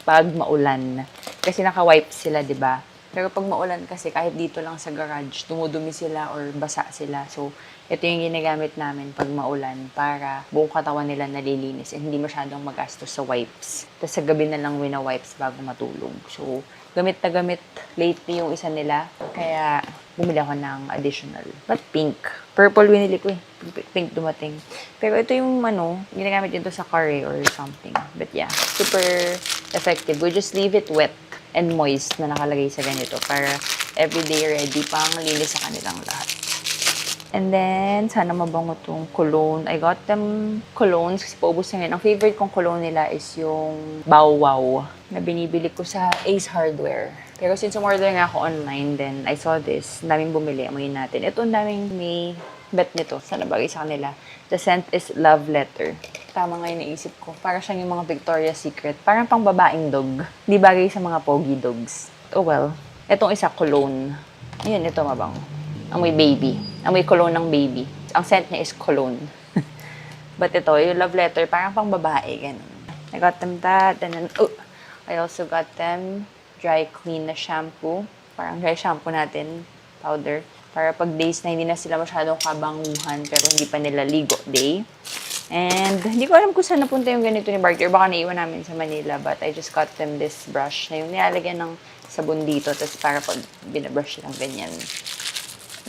Pag maulan. Kasi naka-wipe sila, di ba? Pero pag maulan kasi, kahit dito lang sa garage, dumudumi sila or basa sila. So, ito yung ginagamit namin pag maulan para buong katawan nila nalilinis and hindi masyadong magastos sa wipes. Tapos sa gabi na lang wina-wipes bago matulog. So, gamit na gamit lately yung isa nila. Kaya, bumili ako ng additional. But pink. Purple winili ko eh. Pink dumating. Pero ito yung ginagamit dito sa curry or something. But yeah, super effective. We just leave it wet and moist na nakalagay sa ganito para everyday ready pang linis sa kanilang lahat. And then, sana mabango tong cologne. I got them colognes kasi paubos na yun. Ang favorite kong cologne nila is yung Bow Wow na binibili ko sa Ace Hardware. Pero since umorder nga ako online, then I saw this. Ang daming bumili. Amoyin natin. Ito, ang daming may bet nito. Sana bagay sa kanila. The scent is Love Letter. Tama nga yung naisip ko. Para siyang yung mga Victoria's Secret. Parang pang babaeng dog. Di bagay sa mga pogi dogs. Oh well. Etong isa, cologne. Ayun, ito mabango. Amoy baby. Amoy cologne ng baby. Ang scent niya is cologne. But ito, yung Love Letter, parang pang babae. Ganun. I got them that. And then, I also got them dry clean na shampoo. Parang dry shampoo natin. Powder. Para pag days na hindi na sila masyadong kabanguhan pero hindi pa nila ligo day. And hindi ko alam kung saan napunta yung ganito ni Barker. Baka naiwan namin sa Manila. But I just got them this brush na yung nilalagyan ng sabon dito. Tapos para pag binabrush lang ganyan.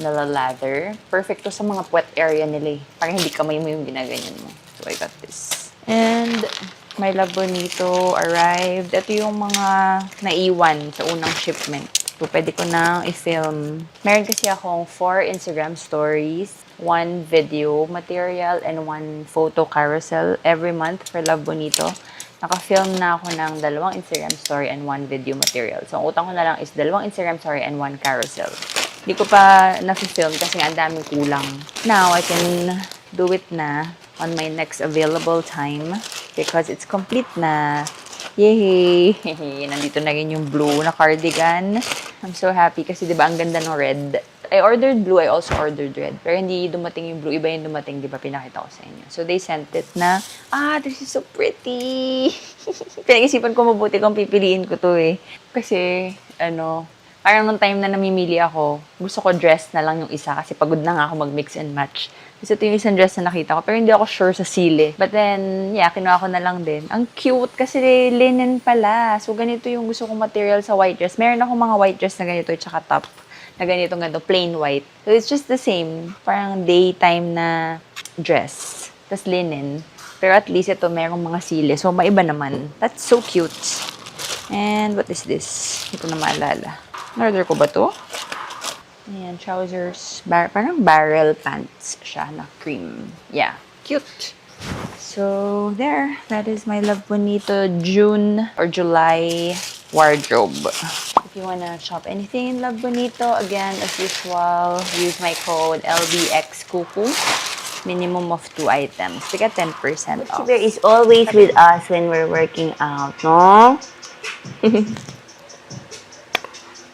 Nalalather. Perfect to sa mga puwet area nila eh. Para hindi kamay mo yung ginaganyan mo. So I got this. And my Love Bonito arrived. Ito yung mga naiwan sa unang shipment. So, pwede ko na i-film. Meron kasi akong 4 Instagram stories, 1 video material, and 1 photo carousel every month for Love Bonito. Naka-film na ako ng 2 Instagram story and 1 video material. So, ang utang ko na lang is 2 Instagram story and 1 carousel. Hindi ko pa na-film kasi nga ang daming kulang. Now, I can do it na on my next available time because it's complete na. Yay! Nandito na rin yung blue na cardigan. I'm so happy kasi diba ang ganda ng red. I ordered blue, I also ordered red. Pero hindi dumating yung blue, iba yung dumating, diba pinakita ko sa inyo. So they sent it na, this is so pretty! Pinag-isipan ko mabuti kung pipiliin ko to eh. Kasi, parang nung time na namimili ako, gusto ko dress na lang yung isa kasi pagod na nga ako mag-mix and match. Kasi ito yung isang dress na nakita ko, pero hindi ako sure sa sili. But then, yeah, kinuha ko na lang din. Ang cute kasi linen pala. So, ganito yung gusto kong material sa white dress. Meron akong mga white dress na ganito, tsaka top na ganito, plain white. So, it's just the same. Parang daytime na dress. Tapos linen. Pero at least ito, merong mga sili. So, maiba naman. That's so cute. And what is this? Hindi ko na maalala. Order ko ba to? Ayan, trousers. Parang barrel pants siya na cream. Yeah, cute. So, there. That is my Love Bonito June or July wardrobe. If you wanna shop anything in Love Bonito, again, as usual, use my code LBXCuckoo. Minimum of 2 items. We get 10% off. Bear is always with us when we're working out, no?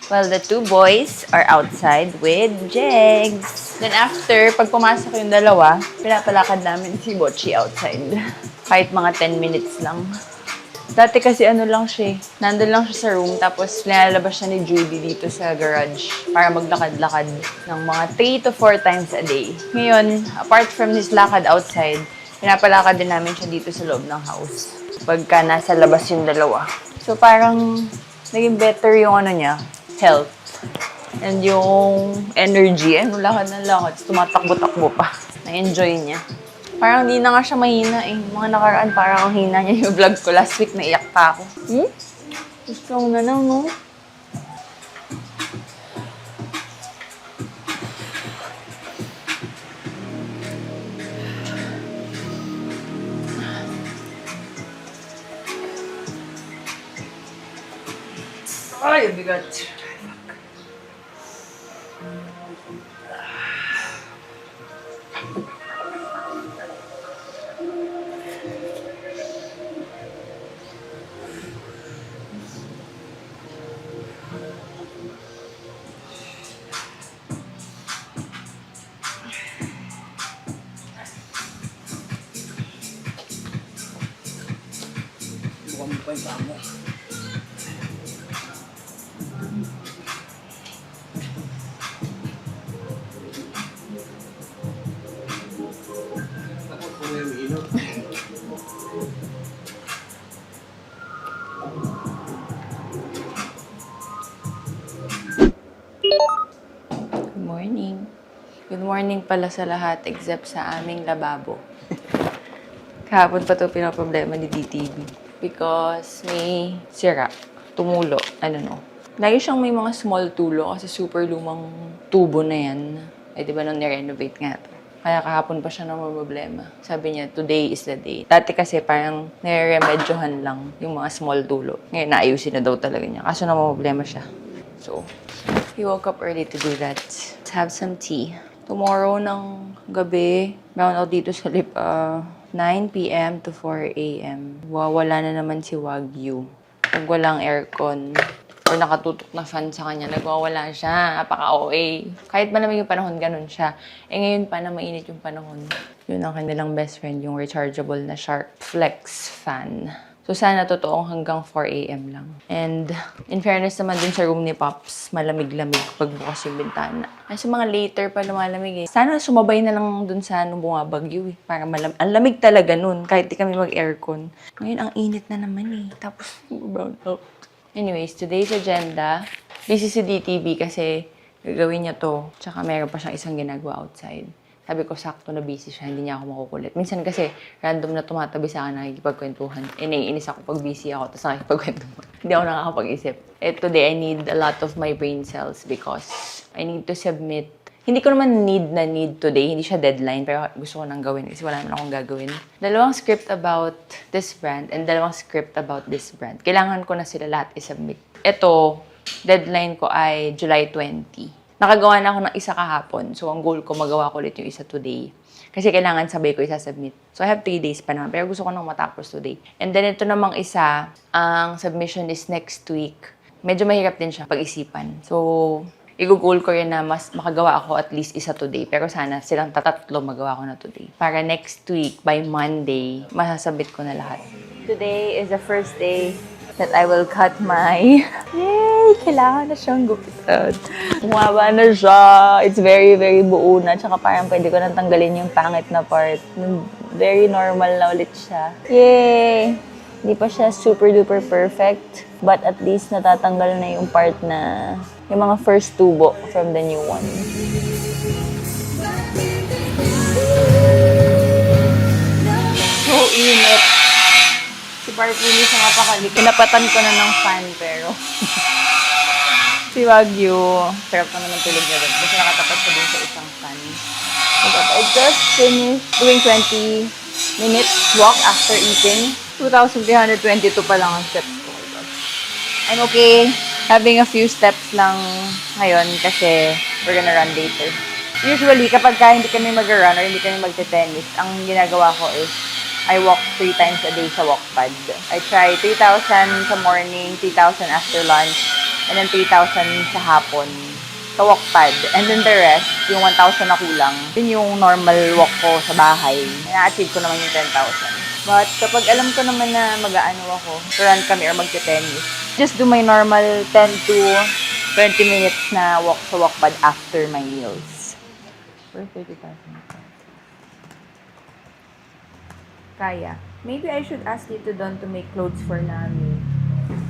Well, the 2 boys are outside with Jegs. Then after, pag pumasok yung dalawa, pinapalakad namin si Bocchi outside. Kahit mga 10 minutes lang. Dati kasi lang siya eh. Nandun lang siya sa room, tapos nilalabas siya ni Judy dito sa garage para maglakad-lakad ng mga 3 to 4 times a day. Ngayon, apart from his lakad outside, pinapalakad din namin siya dito sa loob ng house. Pagka nasa labas yung dalawa. So parang naging better yung niya, health. And yung energy, lakad na lakad. Tumatakbo-takbo pa. Na-enjoy niya. Parang hindi na nga siya mahina eh. Mga nakaraan, parang ang hina niya yung vlog ko. Last week, naiyak pa ako. Strong na lang, no? Ay, bigat. Bukan pa yung tamo. Good morning pala sa lahat except sa aming lababo. Kahapon pa ito pinaproblema ni DTV. Because may sira. Tumulo. I don't know. Lagi siyang may mga small tulo kasi super lumang tubo na yan. Eh, di ba nung nirenovate nga ito? Kaya kahapon pa siya na problema. Sabi niya, today is the day. Dati kasi parang nire-remedyohan lang yung mga small tulo. Ngayon, naayusin na daw talaga niya. Kaso na problema siya. So, he woke up early to do that. Let's have some tea. Tomorrow ng gabi, meron ako dito sa 9 p.m. to 4 a.m. Wawala na naman si Wagyu. Pag walang aircon or nakatutok na fan sa kanya, nagwawala siya. Napaka-OA. Kahit malamig yung panahon, ganun siya. Eh ngayon pa na mainit yung panahon. Yun ang kanilang best friend, yung rechargeable na Shark Flex fan. So, sana totoong hanggang 4 a.m. lang. And, in fairness naman dun sa room ni Pops, malamig-lamig pagbukas yung bintana. Ay, sa mga later pa lumalamig eh. Sana sumabay na lang dun sa nung bumabagyo eh. Para ang lamig talaga nun, kahit di kami mag-aircon. Ngayon, ang init na naman eh. Tapos, brown out. Anyways, today's agenda. Busy si DTV kasi gagawin niya to. Tsaka meron pa siyang isang ginagawa outside. Sabi ko, sakto na busy siya, hindi niya ako makukulit. Minsan kasi, random na tumatabi sa akin, nakikipagkwentuhan. Naiinis ako pag busy ako, tapos nakikipagkwentuhan. Hindi ako nakakapag-isip. Today, I need a lot of my brain cells because I need to submit. Hindi ko naman need today, hindi siya deadline, pero gusto ko nang gawin kasi wala naman akong gagawin. 2 script about this brand and 2 script about this brand. Kailangan ko na sila lahat i-submit. Ito, deadline ko ay July 20. Nakagawa na ako ng isa kahapon. So, ang goal ko, magawa ko ulit yung isa today. Kasi kailangan sabay ko isa-submit. So, I have 3 days pa naman. Pero gusto ko nang matapos today. And then, ito namang isa, ang submission is next week. Medyo mahirap din siya pag-isipan. So, i-goal ko rin na mas makagawa ako at least isa today. Pero sana silang tatlo magawa ko na today. Para next week, by Monday, masasabit ko na lahat. Today is the first day that I will cut my... Yay! Kailangan na siyang gupitan. Bumaba na siya. It's very, very buo na. Tsaka parang pwede ko nang tanggalin yung pangit na part. Very normal na ulit siya. Yay! Hindi pa siya super duper perfect. But at least natatanggal na yung part na... yung mga first tubo from the new one. So init. Si Parky hindi siya mapakali. Pinapatan ko na ng fan, pero... si Wagyu, sarap na naman tulog niya doon. Kasi nakatapat ko din sa isang fan. I just finished doing 20 minutes walk after eating. 2,322 pa lang ang steps ko. I'm okay. Having a few steps lang ngayon kasi we're gonna run later. Usually, kapag hindi kami mag-run or hindi kami magte-tennis, ang ginagawa ko is I walk 3 times a day sa walkpad. I try 3,000 sa morning, 3,000 after lunch, and then 3,000 sa hapon sa walkpad. And then the rest, yung 1,000 na kulang, yun yung normal walk ko sa bahay. Na-achieve ko naman yung 10,000. But kapag alam ko naman na mag-aano ako, run kami or magte-tennis, just do my normal 10 to 20 minutes na walk sa walkpad after my meals. For 30,000. Kaya. Maybe I should ask Tito Don to make clothes for Nami.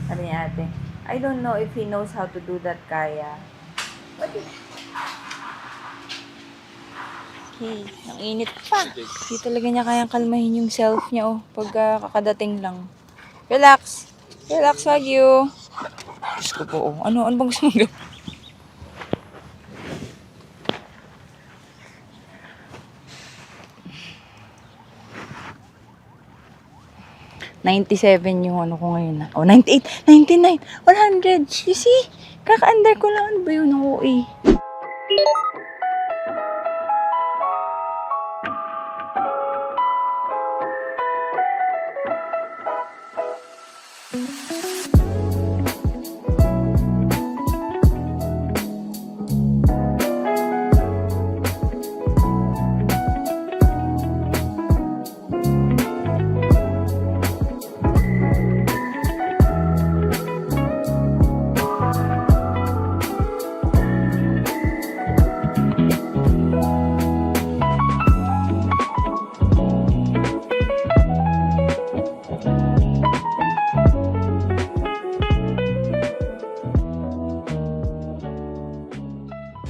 Sabi ni ate. I don't know if he knows how to do that, Kaya. What is... Hey, ang init pa. Hindi talaga niya kayang kalmahin yung self niya, oh. Pag kakadating lang. Relax. Relax, Wagyu. Diyos ko po, oh. Ano bang gusto mong gawin? $97 yung ano ko ngayon. Oh, 98, 99, 100. You see? Kaka-under ko lang. Ano ba yun? Oo, eh.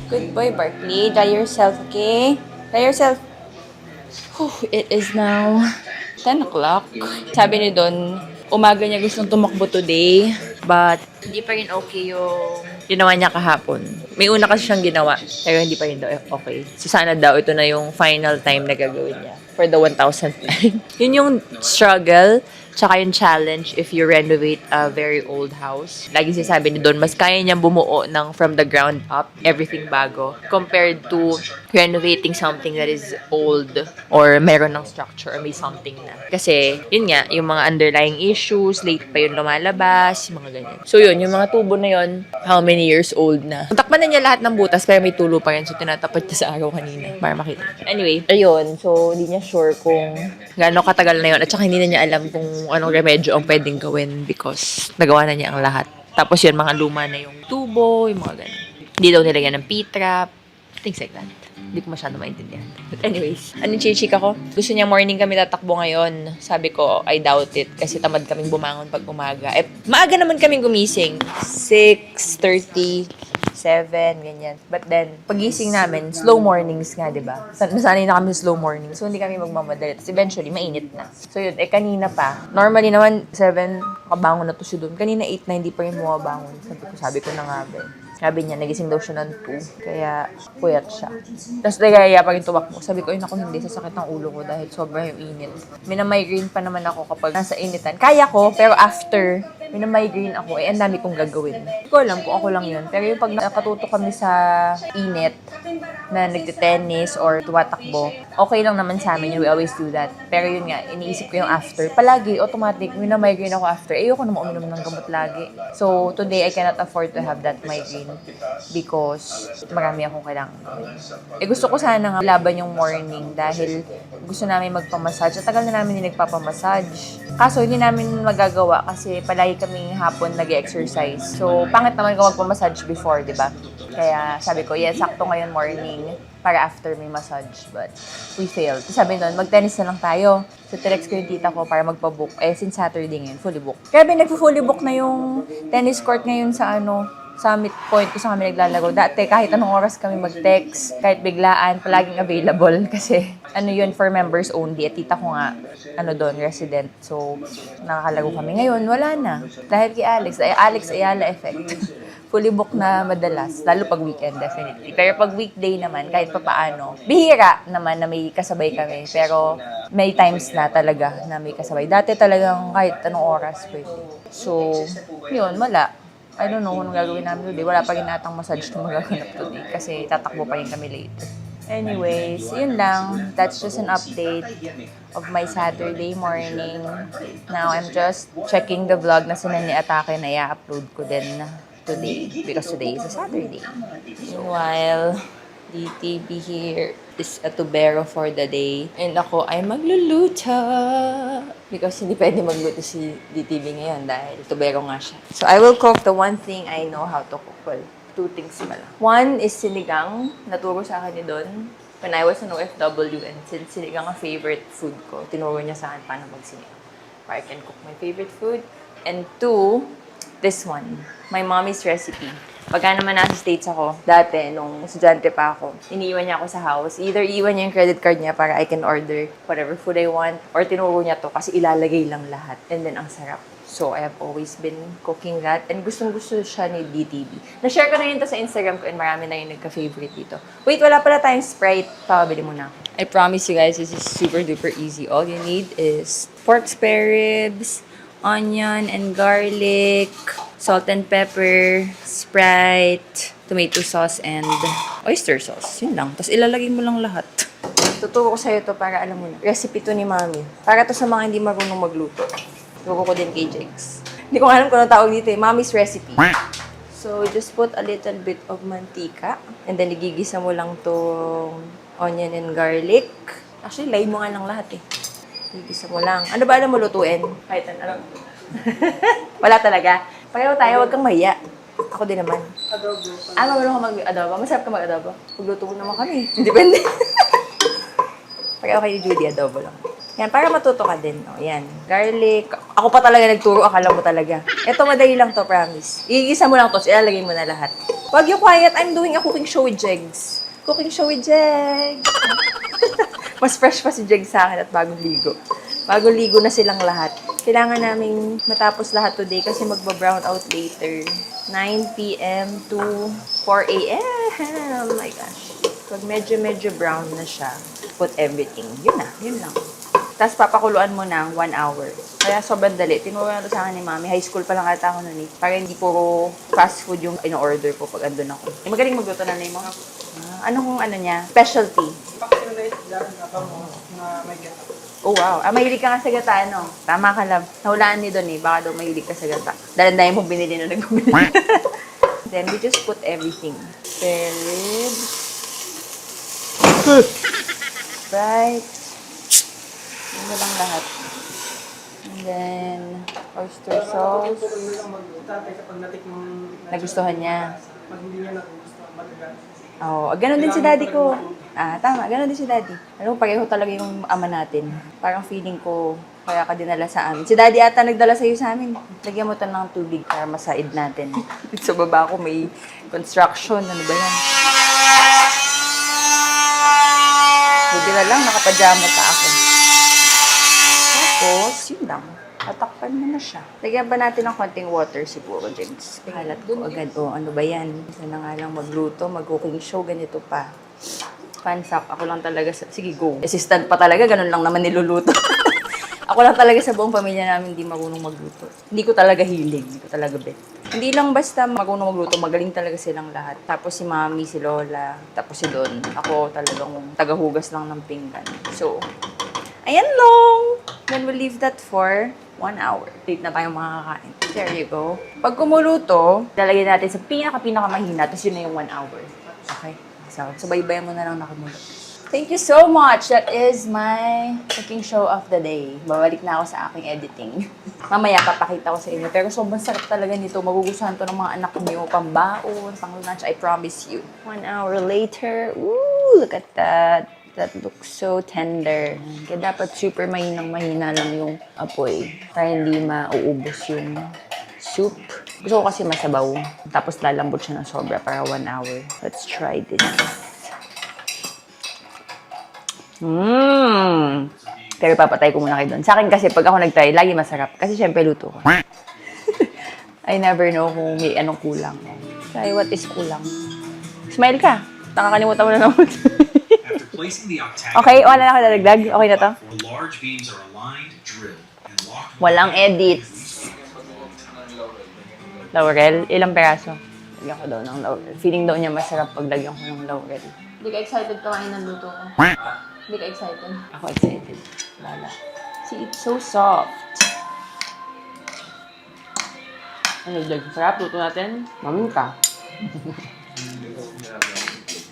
Good boy, Barkley. Dry yourself, okay? Dry yourself. It is now 10 o'clock. Sabi ni Don, umaga niya gustong tumakbo today. But, hindi pa rin okay yung ginawa niya kahapon. May una kasi siyang ginawa, pero hindi pa rin daw okay. So, sana daw ito na yung final time na gagawin niya for the 1,000th time. Yun yung struggle, tsaka yung challenge if you renovate a very old house. Lagi sinasabi ni Don, mas kaya niyang bumuo ng from the ground up, everything bago, compared to renovating something that is old or meron ng structure or may something na. Kasi, yun nga, yung mga underlying issues, late pa yun lumalabas, yung mga ganyan. So yun, yung mga tubo na yun, how many years old na. Takpan na niya lahat ng butas, pero may tulo pa rin. So, tinatapat niya sa araw kanina para makita. Anyway, ayun. So, hindi niya sure kung gaano katagal na yun. At saka hindi na niya alam kung anong remedyo ang pwedeng gawin because nagawa na niya ang lahat. Tapos yun, mga luma na yung tubo, yung mga ganun. Hindi daw nilagyan ng P-trap, things like that. Hindi ko masyado maintindihan. But anyways, anong chichika ko? Gusto niya morning kami tatakbo ngayon. Sabi ko, I doubt it. Kasi tamad kaming bumangon pag umaga. Eh, maaga naman kaming gumising. 6:30, 7, ganyan. But then, pagising namin, slow mornings nga, di ba? Nasanay na kami slow mornings. So, hindi kami magmamadali. Tapos eventually, mainit na. So, yun. Eh, kanina pa. Normally naman, 7, kabangon na to si Don. Kanina 8 na, hindi pa rin bumabangon. Sabi ko na nga ba. Sabi niya, nagising daw siya ng 2. Kaya, puyat siya. Tapos, nagaya pa rin tumakbo. Sabi ko, ako hindi, sasakit ang ulo ko dahil sobrang yung init. Minamigraine pa naman ako kapag nasa initan. Kaya ko, pero after, minamigraine ako, ang dami kong gagawin. Hindi ko alam kung ako lang yun. Pero yung pag nakatuto kami sa init, na nagtitennis or tumatakbo, okay lang naman sa amin. We always do that. Pero yun nga, iniisip ko yung after. Palagi, automatic, minamigraine ako after. Ayoko na uminom ng gamot lagi. So, today, I cannot afford to have that migraine because marami akong kailangan gawin. Eh, gusto ko sana nga laban yung morning dahil gusto namin magpamassage. At tagal na namin hindi nagpapamassage. Kaso, hindi namin magagawa kasi palagi kaming hapon nag-exercise. So, pangit naman kung magpamassage before, di ba? Kaya sabi ko, yes, sakto ngayon morning para after may massage. But we failed. So, sabi nun, mag-tennis na lang tayo. So, tinext ko yung tita ko para magpa-book. Eh, since Saturday ngayon, fully book. Grabe, nagpo-fully book na yung tennis court ngayon sa Summit Point kung saan kami naglalaro. Dati, kahit anong oras kami mag-text, kahit biglaan, palaging available. Kasi, yun, for members only. At tita ko nga, doon, resident. So, nakakalaro kami. Ngayon, wala na. Dahil kay Alex Ayala effect. Fully book na madalas. Lalo pag weekend, definitely. Pero pag weekday naman, kahit pa paano, bihira naman na may kasabay kami. Pero, may times na talaga na may kasabay. Dati talagang kahit anong oras pwede. So, yun, wala. I don't know kung gagawin namin today. Wala pa rin natang massage na magaganap today kasi tatakbo pa rin kami later. Anyways, yun lang. That's just an update of my Saturday morning. Now, I'm just checking the vlog na sinani Atake na i-upload ko din today because today is a Saturday. Meanwhile, DTV here is a tubero for the day. And ako ay magluluto. Because hindi pwede magluto si DTV ngayon dahil tubero nga siya. So I will cook the one thing I know how to cook. Well, 2 things pala. One is sinigang. Naturo sa akin ni Don when I was an OFW. And since sinigang ang favorite food ko, tinuro niya sa akin paano magsinigang. Where I can cook my favorite food. And 2, this one. My mommy's recipe. Pagka naman nasa States ako, dati, nung estudyante pa ako, iniiwan niya ako sa house. Either iiwan niya yung credit card niya para I can order whatever food I want, or tinuro niya to kasi ilalagay lang lahat. And then, ang sarap. So, I have always been cooking that. And gustong-gusto siya ni DTV. Na-share ko na yun to sa Instagram ko and marami na yung nagka-favorite dito. Wait, wala pala tayong Sprite. Pabili mo na. I promise you guys, this is super duper easy. All you need is pork spare ribs, onion and garlic, salt and pepper, Sprite, tomato sauce, and oyster sauce. Yun lang. Tapos ilalagay mo lang lahat. Tuturo ko sa'yo to para alam mo na. Recipe to ni Mami. Para to sa mga hindi marunong magluto. Tuturo ko din kay Jakes. Hindi ko alam kung anong tawag dito eh. Mami's recipe. So, just put a little bit of mantika. And then, igigisa mo lang tong onion and garlic. Actually, lay mo nga lang lahat eh. Igisa mo lang. Ano ba alam mo lutuin? Kahit ano. Wala talaga. Pareho tayo, huwag kang mahiya. Ako din naman. Adobo. Marunong ka mag-adobo. Masarap ka mag-adobo. Pagluto mo naman kami. Depende. Pareho kayo ni Judy, adobo lang. Yan, para matuto ka din. O, yan. Garlic. Ako pa talaga nagturo, akala mo talaga. Ito, madali lang to, promise. Igisa mo lang to, ilalagay mo na lahat. Wag yung quiet, I'm doing a cooking show with Jegs. Cooking show with Jegs. Mas fresh pa si Jegs sa akin at bagong ligo. Bagong ligo na silang lahat. Kailangan naming matapos lahat today kasi magba-brown out later. 9 p.m. to 4 a.m. Oh my gosh. Pag medyo brown na siya, put everything. Yun na, yun lang. Tapos papakuluan mo na 1 hour. Kaya sobrang dali. Tinuro na to sa akin ni Mami. High school pa lang ata ako nun eh. Para hindi puro fast food yung in-order ko pag andun ako. Eh, magaling magluto na mo. Anong ano niya? Specialty? Oh wow. Mahilig ka nga sa gata, ano? Tama ka, love. Nahulaan ni Don eh. Baka daw mahilig ka sa gata. Dalandayan mo binili na nagbumili. Then we just put everything. Spare ribs. Right. Ano lang lahat. And then, oyster sauce. Nagustuhan niya. Oo, ganun din si daddy ko. Tama, ganun din si daddy. Alam mo, pareho talaga yung ama natin. Parang feeling ko, kaya ka dinala sa amin. Si daddy ata nagdala sa'yo sa amin. Lagyan mo ito ng tubig para masaid natin. Sa baba ko may construction. Ano ba yan? Buti na lang, nakapajama pa ako. Tapos, yun lang. Tatakpan mo na siya. Lagyan ba natin ng konting water siguro, James? Halat ko agad. Ano ba yan? Isa na nga lang magluto, mag-cooking show, ganito pa. Pansak, ako lang talaga sige, go. Assistant pa talaga, ganun lang naman niluluto. Ako lang talaga sa buong pamilya namin hindi marunong magluto. Hindi ko talaga hilig, hindi ko talaga bet. Hindi lang basta marunong magluto, magaling talaga silang lahat. Tapos si Mami, si Lola, tapos si Don. Ako talagang tagahugas lang ng pinggan. So, ayan long! Then we'll leave that for 1 hour. Late na tayong makakain. There you go. Pag kumuluto, lalagyan natin sa pinaka-mahina, tapos yun na yung 1 hour. Okay? So, sabay-bayan mo na lang nakumulo. Thank you so much. That is my cooking show of the day. Babalik na ako sa aking editing. Mamaya papakita ko sa inyo. Pero sobrang sarap talaga nito. Magugustuhan to ng mga anak niyo. Pambaon, pang lunch. I promise you. 1 hour later. Ooh, look at that. That looks so tender. Kaya dapat super mahina lang yung apoy. Para hindi mauubos yung soup. Gusto ko kasi masabaw. Tapos lalambot siya ng sobra para 1 hour. Let's try this. Pero papatay ko muna kayo doon. Sa akin kasi, pag ako nag-try, lagi masarap. Kasi syempre luto ko. I never know kung may anong kulang. Try what is kulang. Smile ka. Nakakalimutan mo na naman. Okay, wala na ako dadagdag. Okay na to? Walang edit. Laurel, ilang peraso? Lagyan ko daw ng laurel. Feeling daw niya masarap pag lagyan ko ng laurel. Hindi ka excited kumain ng luto ko? Hindi ka excited? Ako excited. Lala. See, it's so soft. Ano, Dag? Sarap, luto natin. Mamin ka.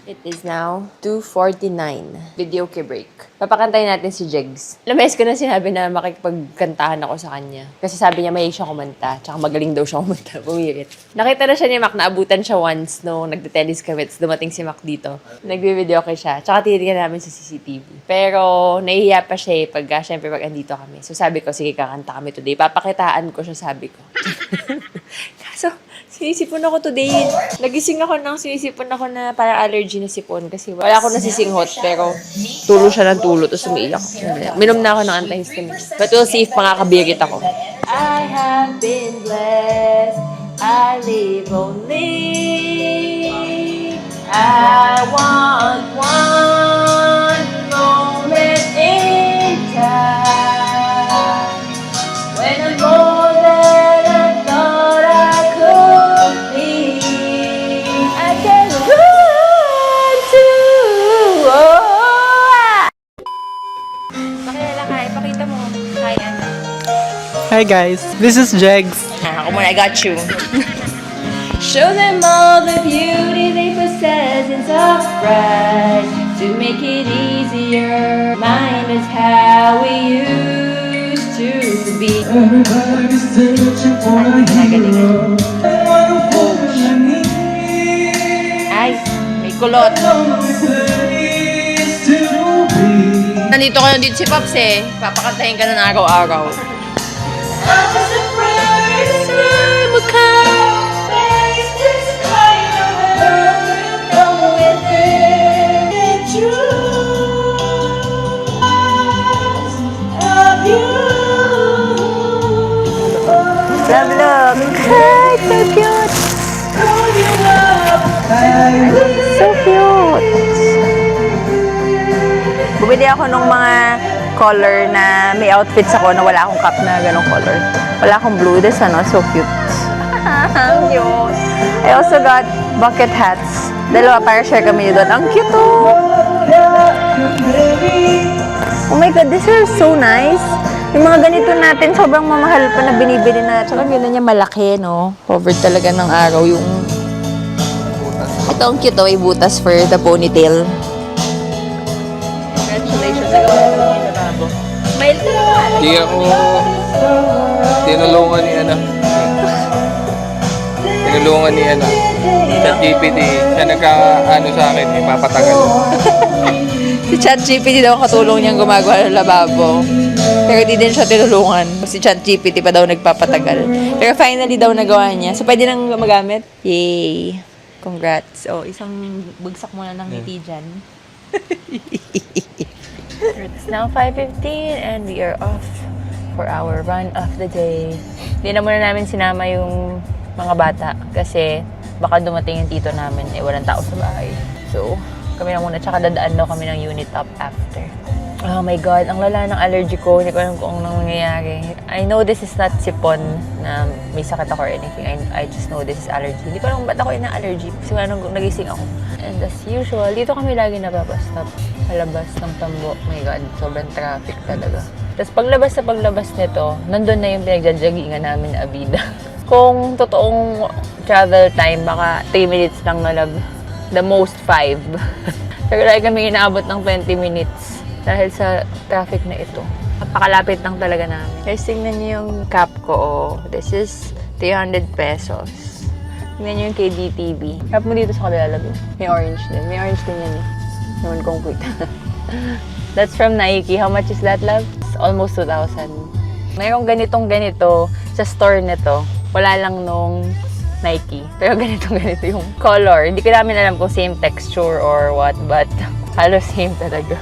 It is now 2:49. Video key break. Papakantayin natin si Jegs. Lames ko na sinabi na makikipagkantahan ako sa kanya. Kasi sabi niya may siya kumanta. Tsaka magaling daw siya kumanta. Pumirit. Nakita na siya ni Mac. Naabutan siya once nung nagte-tennis kami. Dumating si Mac dito. Nagbe-video kay siya. Tsaka tinitingnan namin sa CCTV. Pero nahihiya pa siya syempre pag andito kami. So sabi ko, sige kakanta kami today. Papakitaan ko siya, sabi ko. Kaso, sinisipon ako today. Nagising ako ng sinisipon ako na para allergy na sipon. Kasi wala ako nasisinghot. Pero tulo siya ng tulo. Tapos umiiyak. Minom na ako ng antihistamine. But we'll see if makakabirit ako. I have been blessed. I live only. I want one moment in time. When I'm more than I thought I could be. I can run to. Pakilala ka, ipakita mo. Hi, Anna. Hi guys, this is Jegs. Ako muna, I got you. Show them all the beauty they possess and soft bright to make it easier. Mine is how we used to be. Ay, may kulot. nandito kayo dito si Pops eh. Papakantahin ka na ng araw-araw. Love, love. Hi, so cute. So cute. Bumili ako ng mga color na may outfits ako na wala akong cap na ganong color. Wala akong blue. This one, so cute. Cute. I also got bucket hats. Dalawa para share kami doon. Ang cute oh. Oh my God, these are so nice. Yung mga ganito natin, sobrang mamahal pa na binibili na. Tsaka gano'n niya malaki, no? Covered talaga ng araw yung... Ito ang cute, oh. May butas for the ponytail. Congratulations. Nagawa mo yung lababo. Smile ka naman. Hindi ako tinulungan ni Tinulungan ni sa GPT. Siya nagka-ano sa akin, ipapatagal. Si ChatGPT daw katulong niyang gumagawa ng lababo. Pero di din siya tinulungan. Si ChatGPT pa daw nagpapatagal. Pero finally daw nagawa niya. So, pwede nang magamit. Yay! Congrats. Oh, isang bagsak muna ng ngiti dyan. It's now 5:15 and we are off for our run of the day. Hindi na muna namin sinama yung mga bata kasi baka dumating yung tito namin walang tao sa bahay. So, kami na muna. Tsaka dadaan daw kami ng unit up after. Oh my God, ang lala ng allergy ko. Hindi ko alam kung anong nangyayari. I know this is not sipon na may sakit ako or anything. I just know this is allergy. Hindi ko alam ba't ako allergy. Kasi anong nagising ako. And as usual, dito kami lagi nababastop. Palabas ng Tambo. Oh my God, sobrang traffic talaga. Tapos paglabas nito, nandun na yung pinagjajagingan namin na Avida. Kung totoong travel time, baka 3 minutes lang na love. The most 5. Pero lagi kami inaabot ng 20 minutes dahil sa traffic na ito. Napakalapit lang talaga namin. Guys, tingnan niyo yung cap ko. Oh. This is 300 pesos. Tingnan niyo yung KDTV. Cap mo dito sa kabila, love. May orange din. May orange din yan eh. Naman kong kita. That's from Nike. How much is that, love? It's almost 2,000. Mayroong ganito sa store nito. Wala lang nung Nike. Pero ganito yung color. Hindi ko namin alam kung same texture or what, but halos same talaga.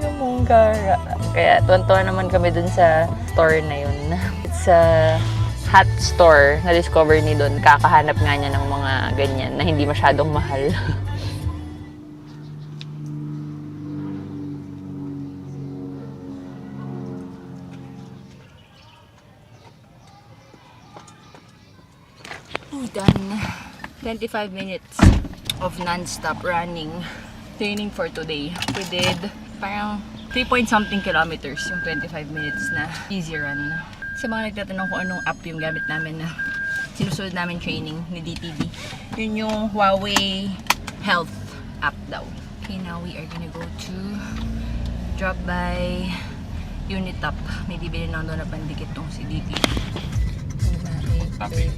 Yung mongkara. Kaya tuwan-tuwa naman kami dun sa store na yun. It's a hat store. Na-discover ni Don. Kakahanap nga niya ng mga ganyan na hindi masyadong mahal. Done. 25 minutes of non-stop running. Training for today. We did parang 3-point-something kilometers yung 25 minutes na easy run. Sa mga nagtatanong kung anong app yung gamit namin na sinusunod namin training ni DTV. Yun yung Huawei Health app daw. Okay, now we are gonna go to drop by Unitop. May bibili lang doon na pandikit tong si DTV. Okay.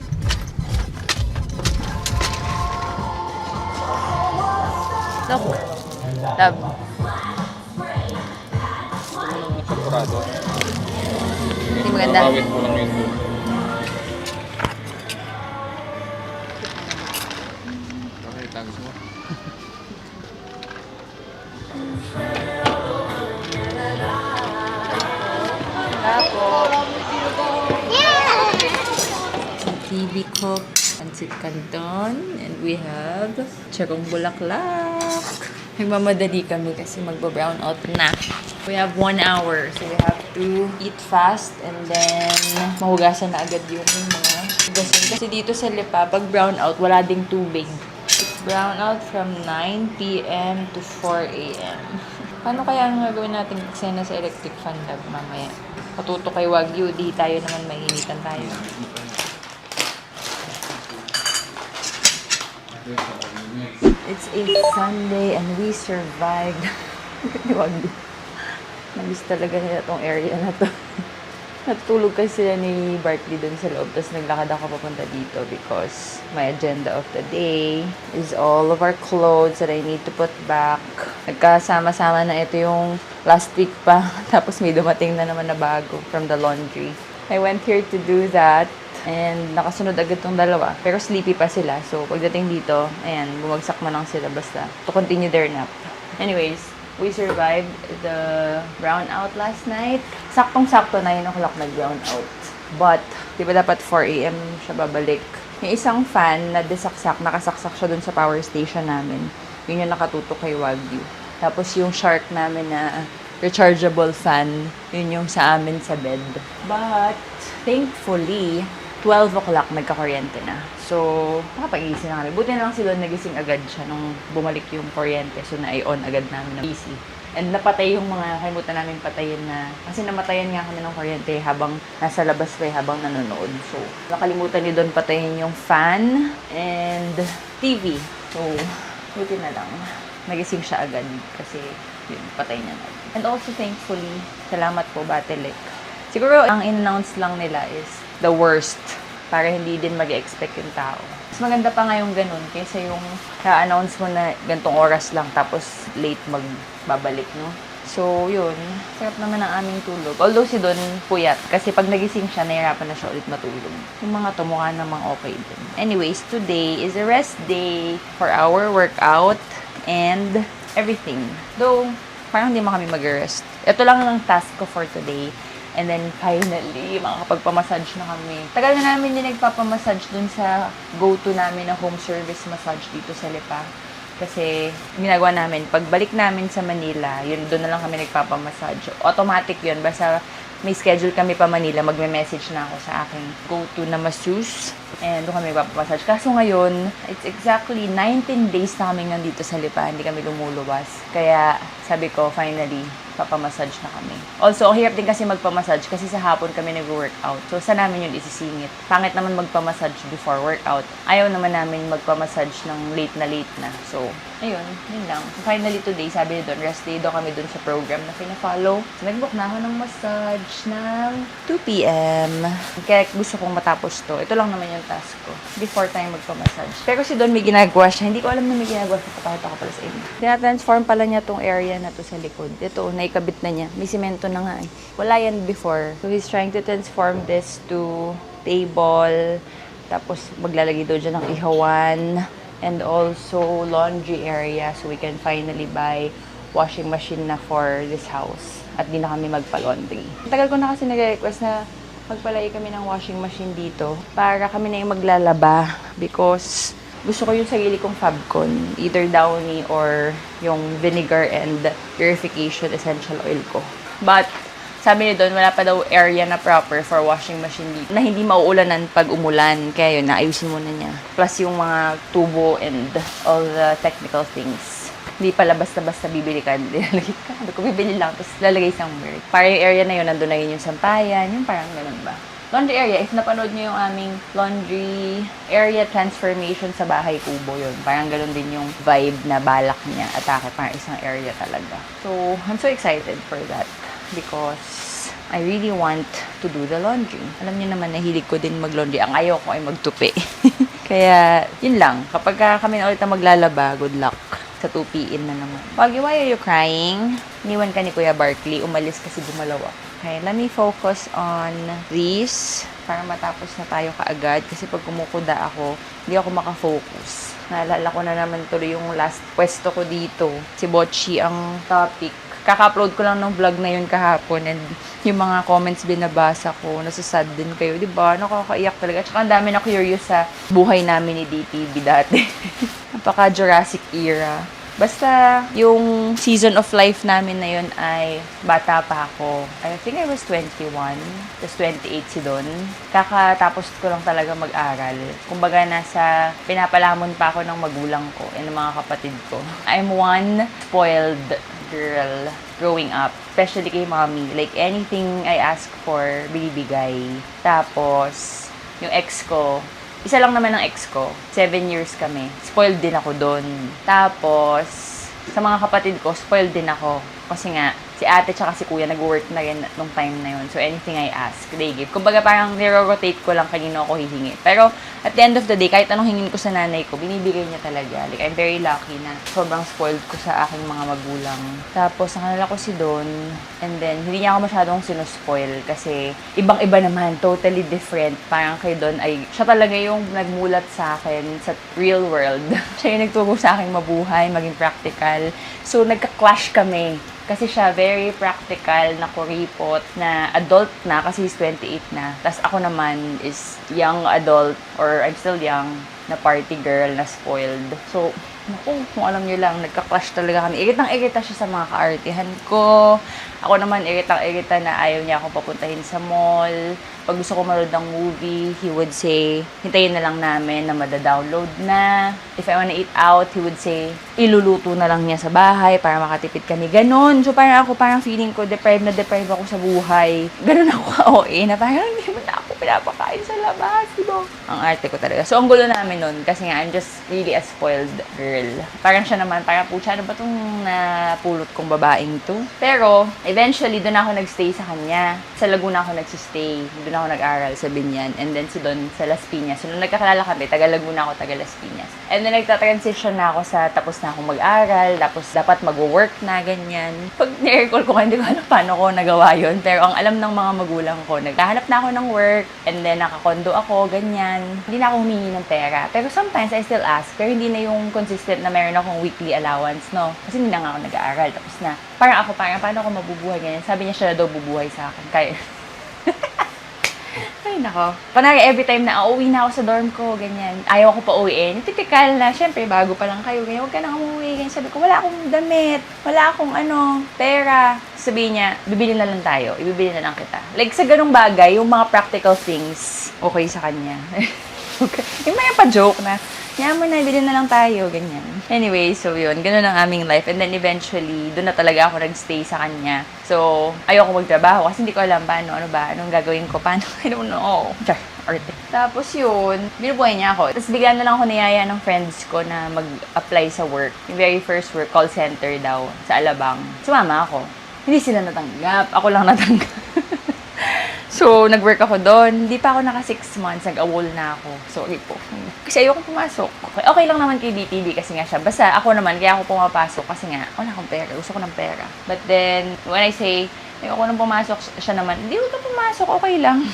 Look. Love. Sigurado. Hindi maganda. Awit mo lang yun. Okay, thanks mo. TV Cook, Pancit Canton, and we have Chagong Bulaklak. Nagmamadali kami kasi magba-brown out na. We have 1 hour, so we have to eat fast and then mahugasan na agad yung mga hugasin. Kasi dito sa Lipa, pag brown out, wala ding tubig. It's brown out from 9 p.m. to 4 a.m. Paano kaya ang gagawin natin eksena sa electric fan lab mamaya? Patuto kay Wagyu, di tayo naman mahinitan tayo. It's a Sunday and we survived. Wagyu. Namiss talaga nila tong area na to. Natutulog kasi sila ni Barkley dun sa loob. Tapos naglakad ako papunta dito because my agenda of the day is all of our clothes that I need to put back. Nagkasama-sama na ito yung last week pa. Tapos may dumating na naman na bago from the laundry. I went here to do that. And nakasunod agad tong dalawa. Pero sleepy pa sila. So pagdating dito, ayan, bumagsak man lang sila basta to continue their nap. Anyways, we survived the brownout last night. Saktong-sakto 9 o'clock nag-brownout. But, di ba dapat 4 a.m. siya babalik? Yung isang fan na disaksak, nakasaksak siya dun sa power station namin. Yun yung nakatutok kay Wagyu. Tapos yung Shark namin na rechargeable fan, yun yung sa amin sa bed. But, thankfully, 12 o'clock nagka-kuryente na. So, nakapag-iisip na kami. Buti na lang si Don nagising agad siya nung bumalik yung kuryente. So, na-on agad namin ng PC. And napatay yung mga kalimutan namin patayin na... Kasi namatayan nga kami ng kuryente habang nasa labas pa habang nanonood. So, nakalimutan ni Don patayin yung fan and TV. So, buti na lang. Nagising siya agad kasi yun, patay niya na. And also, thankfully, salamat po, Batelic. Siguro, ang in-announce lang nila is the worst para hindi din mag-expect yung tao. Mas maganda pa nga yung ganun kaysa yung na-announce mo na gantong oras lang tapos late magbabalik, no? So, yun. Sarap naman ang aming tulog. Although si Don puyat kasi pag nagising siya, nahirapan na siya ulit matulog. Yung mga to, mukha namang okay din. Anyways, today is a rest day for our workout and everything. Though, parang hindi mo kami mag-rest. Ito lang ang task ko for today. And then, finally, makakapagpamassage na kami. Tagal na namin din nagpapamassage dun sa go-to namin na home service massage dito sa Lipa. Kasi, ginagawa namin, pagbalik namin sa Manila, yun, doon na lang kami nagpapamassage. Automatic yun. Basta may schedule kami pa Manila, magme-message na ako sa aking go-to na masseuse. And doon kami magpapamassage. Kaso ngayon, it's exactly 19 days na kami nandito sa Lipa. Hindi kami lumulubas. Kaya, sabi ko, finally, papamassage na kami. Also, ang hirap din kasi magpamassage kasi sa hapon kami nag-workout. So, saan namin yun isisingit? Pangit naman magpamassage before workout. Ayaw naman namin magpamassage ng late na. So, ayun, yun lang. Finally today, sabi doon, rest day daw kami doon sa program na pina-follow. So, nag-book na ako ng massage ng 2 p.m. Kaya gusto kong matapos to. Ito lang naman yung task ko. Before tayo magpamassage. Pero si Don may ginagawa siya. Hindi ko alam na may ginagawa siya. Papakita ko pala sa inyo. Tina-transform pala niya tong area na to sa likod. Ito, naikabit na niya. May simento na nga eh. Wala yan before. So, he's trying to transform this to table. Tapos, maglalagay daw dyan ng ihawan. And also, laundry area. So, we can finally buy washing machine na for this house. At di na kami magpa-laundry. Tagal ko na kasi nag-request na magpalagay kami ng washing machine dito para kami na yung maglalaba because gusto ko yung sarili kong Fabcon, either Downy or yung vinegar and purification essential oil ko. But sabi niya doon, wala pa daw area na proper for washing machine dito na hindi mauulanan pag umulan. Kaya yun, naayusin muna niya. Plus yung mga tubo and all the technical things. Hindi pala basta-basta bibili ka. Nilalagay ka. Sabi ko, bibili lang. Tapos lalagay somewhere. Para yung area na yun, nandun na yun yung sampayan. Yung parang ganun ba. Laundry area. If napanood nyo yung aming laundry area transformation sa bahay kubo yun. Parang ganun din yung vibe na balak niya. Atake. Parang isang area talaga. So, I'm so excited for that. Because I really want to do the laundry. Alam niyo naman, nahilig ko din mag-laundry. Ang ayaw ko ay magtupi. Kaya, yun lang. Kapag kami na ulit na maglalaba, good luck. Sa 2 p.m. na naman. Waggy, why are you crying? Iniwan ka ni Kuya Barkley. Umalis kasi gumalawa. Okay, let me focus on this para matapos na tayo kaagad. Kasi pag kumukuda ako, hindi ako makafocus. Naalala ko na naman tuloy yung last pwesto ko dito. Si Bocchi ang topic. Kaka-upload ko lang ng vlog na yun kahapon and yung mga comments binabasa ko, nasasad din kayo. Diba? Nakakaiyak talaga. At saka ang dami na curious sa buhay namin ni DTV dati. Napaka Jurassic era. Basta yung season of life namin na yun ay bata pa ako. I think I was 21. Tapos 28 si Don. Kakatapos ko lang talaga mag-aral. Kumbaga nasa pinapalamon pa ako ng magulang ko and ng mga kapatid ko. I'm one spoiled girl growing up. Especially kay mommy. Like anything I ask for, binibigay. Tapos, yung ex ko, isa lang naman ang ex ko. 7 years kami. Spoiled din ako doon. Tapos, sa mga kapatid ko, spoiled din ako. Kasi nga, Si ate tsaka si kuya nag-work na rin nung time na yun. So, anything I ask, they give. Kumbaga, parang niro-rotate ko lang kanino ako hihingi. Pero, at the end of the day, kahit anong hingin ko sa nanay ko, binibigay niya talaga. Like, I'm very lucky na sobrang spoiled ko sa aking mga magulang. Tapos, nakanala ko si Don. And then, hindi niya ako masyadong sinuspoil kasi ibang-iba naman, totally different. Parang kay Don ay, siya talaga yung nagmulat sa akin sa real world. Siya yung nagturo sa akin mabuhay, maging practical. So, nagka-clash kami. Kasi siya very practical, na kuripot, na adult na kasi he's 28 na. Tapos ako naman is young adult or I'm still young na party girl na spoiled. So, naku, kung alam nyo lang, nagka-clash talaga kami. Iritang-irita siya sa mga kaartihan ko. Ako naman, iritang-irita na ayaw niya akong papuntahin sa mall. Pag gusto ko manood ng movie, he would say, hintayin na lang namin na madadownload na. If I wanna eat out, he would say, iluluto na lang niya sa bahay para makatipid kami. Ganon. So, parang feeling ko, deprived ako sa buhay. Ganon ako ka-OA na parang hindi mo na ako pinapakain sa labas. Diba? Ang arte ko talaga. So, ang gulo namin nun kasi nga, I'm just really a spoiled girl. Parang siya naman, parang pucha, ano ba itong napulot kong babaeng to? Pero, eventually, doon ako nagstay sa kanya. Sa Laguna ako nagsistay. Doon ako nag-aral sa Binyan. And then si Don sa Las Piñas. So, nung nagkakilala kami, taga Laguna ako, taga Las Piñas. And then nagta-transition na ako sa tapos na akong mag-aral, tapos dapat mag-work na, ganyan. Pag ni-recall ko, hindi ko alam paano ko nagawa yun. Pero ang alam ng mga magulang ko, naghahanap na ako ng work, and then nakakondo ako, ganyan. Hindi na ako humingi ng pera. Pero sometimes I still ask, pero hindi na yung consistent na meron akong weekly allowance, no? Kasi hindi na nga ako nag-aaral. Tapos na, parang paano ako mabubuhay, ganyan. Sabi niya siya na daw bubuhay sa akin. Kaya, ay, nako. Panari, every time na uuwi na ako sa dorm ko, ganyan. Ayaw ako pa uwiin. Typical na, syempre, bago pa lang kayo, ganyan, huwag ka na umuwi. Ganyan. Sabi ko, wala akong damit, wala akong pera. Sabihin niya, bibili na lang tayo, ibibili na lang kita. Like, sa ganung bagay, yung mga practical things, okay sa kanya. Yung may pa-joke na, yan mo na, ibili na lang tayo, ganyan. Anyway, so yun, ganun ang aming life. And then eventually, doon na talaga ako nagstay sa kanya. So, ayoko magtrabaho kasi hindi ko alam anong gagawin ko, paano, I don't know. Char, arte. Tapos yun, binubuhay niya ako. Tapos bigla na lang ako niyaya ng friends ko na mag-apply sa work. Yung very first work, call center daw, sa Alabang. Sumama ako. Hindi sila natanggap, ako lang natanggap. So, nag-work ako doon. Hindi pa ako naka 6 months. Nag-awol na ako. Sorry po. Kasi ayoko pumasok. Okay lang naman kay DTV kasi nga siya. Basta ako naman, kaya ako pumapasok kasi nga, wala akong pera. Gusto ko ng pera. But then, when I say, ayoko nang pumasok, siya naman, hindi ko na pumasok. Okay lang.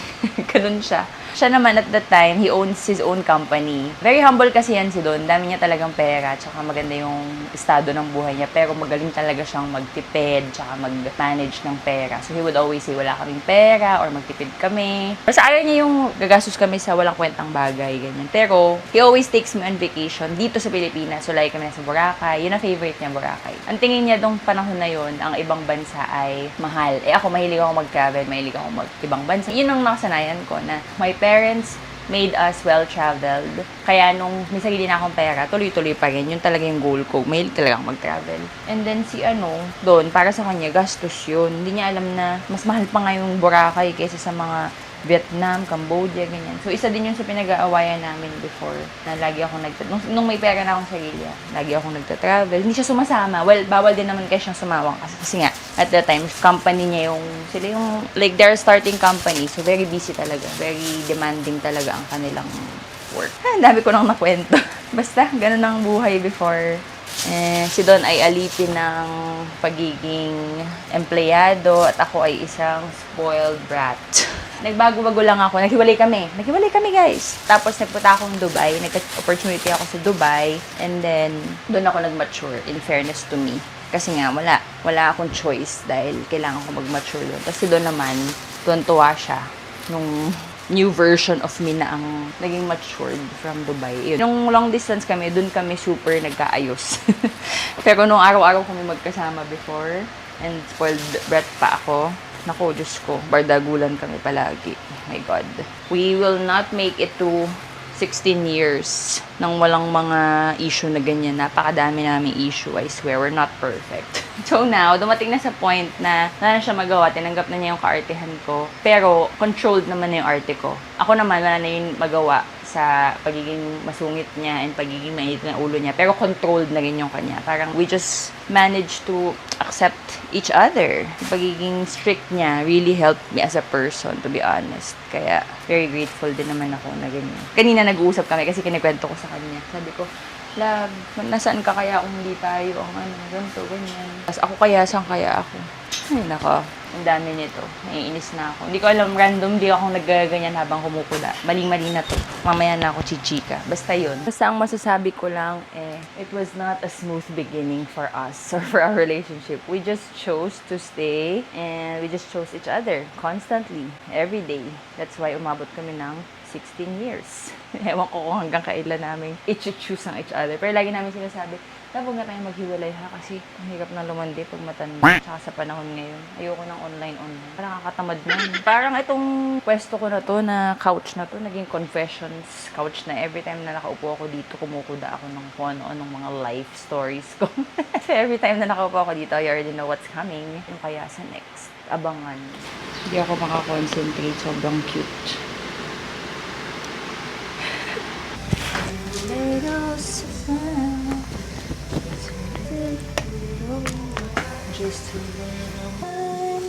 Ganun siya. Siya naman at that time, he owns his own company. Very humble kasi yan si Don. Dami niya talagang pera, tsaka maganda yung estado ng buhay niya. Pero magaling talaga siyang magtipid, tsaka mag-manage ng pera. So he would always say, wala kaming pera, or magtipid kami. Basta ayaw niya yung gagastos kami sa walang kwentang bagay, ganyan. Pero, he always takes me on vacation dito sa Pilipinas. So, like kami nasa Boracay. Yun ang favorite niya, Boracay. Ang tingin niya dong panahon na yun, ang ibang bansa ay mahal. Ako, mahilig ako mag-travel, mahilig ako mag-ibang bansa. Yun ang nakasanayan ko na my parents made us well-traveled. Kaya nung may sarili na akong pera, tuloy-tuloy pa rin. Yun talaga yung goal ko. Mahilig talaga ako mag-travel. And then doon, para sa kanya, gastos yun. Hindi niya alam na mas mahal pa nga yung Boracay kaysa sa mga Vietnam, Cambodia, ganyan. So, isa din yun sa pinag-aawayan namin before na lagi akong nung may pera na akong sarili, lagi akong nagta-travel. Hindi siya sumasama. Well, bawal din naman kasi siyang sumawang kasi nga, at that time, company niya like, they're starting company. So, very busy talaga. Very demanding talaga ang kanilang work. Ang dami ko nang nakwento. Basta, ganun ang buhay before. Si Don ay alipin ng pagiging empleyado at ako ay isang spoiled brat. Nagbago-bago lang ako. Naghiwalay kami, guys. Tapos nagpunta akong Dubai. Nagka-opportunity ako sa Dubai. And then, doon ako nag-mature, in fairness to me. Kasi nga, wala akong choice dahil kailangan ko mag-mature doon. Tapos doon naman, tuwan-tuwa siya nung new version of me na ang naging matured from Dubai. Yun. Nung long distance kami, doon kami super nagkaayos. Pero nung araw-araw kami magkasama before, and spoiled brat pa ako, naku, Diyos ko, bardagulan kami palagi. Oh my God. We will not make it to 16 years nang walang mga issue na ganyan. Napakadami naming issue. I swear, we're not perfect. So now, dumating na sa point na wala na siya magawa. Tinanggap na niya yung kaartehan ko. Pero, controlled naman na yung arte ko. Ako naman, wala na yung magawa sa pagiging masungit niya and pagiging mainit ng ulo niya. Pero controlled na rin yung kanya. Parang we just managed to accept each other. Yung pagiging strict niya really helped me as a person, to be honest. Kaya very grateful din naman ako na ganyan. Kanina nag-uusap kami kasi kinikwento ko sa kanya. Sabi ko, love, nasaan ka kaya kung hindi tayo ang ganito, ganyan. Tapos ako kaya, saan kaya ako? Ay, nako. Ang dami nito. Naiinis na ako. Hindi ko alam, random di akong naggaganyan habang kumukula. Maling-mali na to. Mamaya na ako chichika. Basta yun. Basta ang masasabi ko lang, it was not a smooth beginning for us or for our relationship. We just chose to stay and we just chose each other constantly, every day. That's why umabot kami ng 16 years. Ewan ko kung hanggang kailan namin i-choose ang each other. Pero lagi namin sinasabi, huwag na tayo maghiwalay ha kasi ang hirap na lumandi pag matanda. Tsaka sa panahon ngayon, ayoko ng online-online. Parang nakakatamad na. Parang itong pwesto ko na to, na couch na to, naging confessions couch na. Every time na nakaupo ako dito, kumukuda ako ng kung ano-anong mga life stories ko. So every time na nakaupo ako dito, I already know what's coming. Yung kaya sa next, abangan. Hindi ako makakonsentrate, sobrang cute. Just a little one.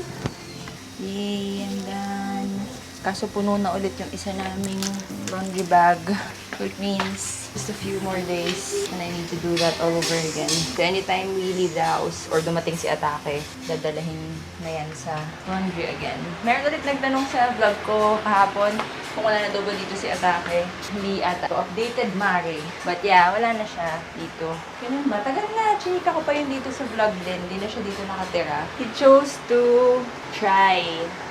Yay, I'm done. Kaso puno na ulit yung isa naming laundry bag. So it means just a few more days and I need to do that all over again. So anytime we leave the house or dumating si Atake, dadalahin na yan sa laundry again. Meron ulit nagtanong sa vlog ko kahapon kung wala na daw ba dito si Atake. Hindi ata. So, updated Mari. But yeah, wala na siya dito. Ganun ba? Tagal na. Chika ko pa yun dito sa vlog din. Hindi na siya dito nakatira. He chose to try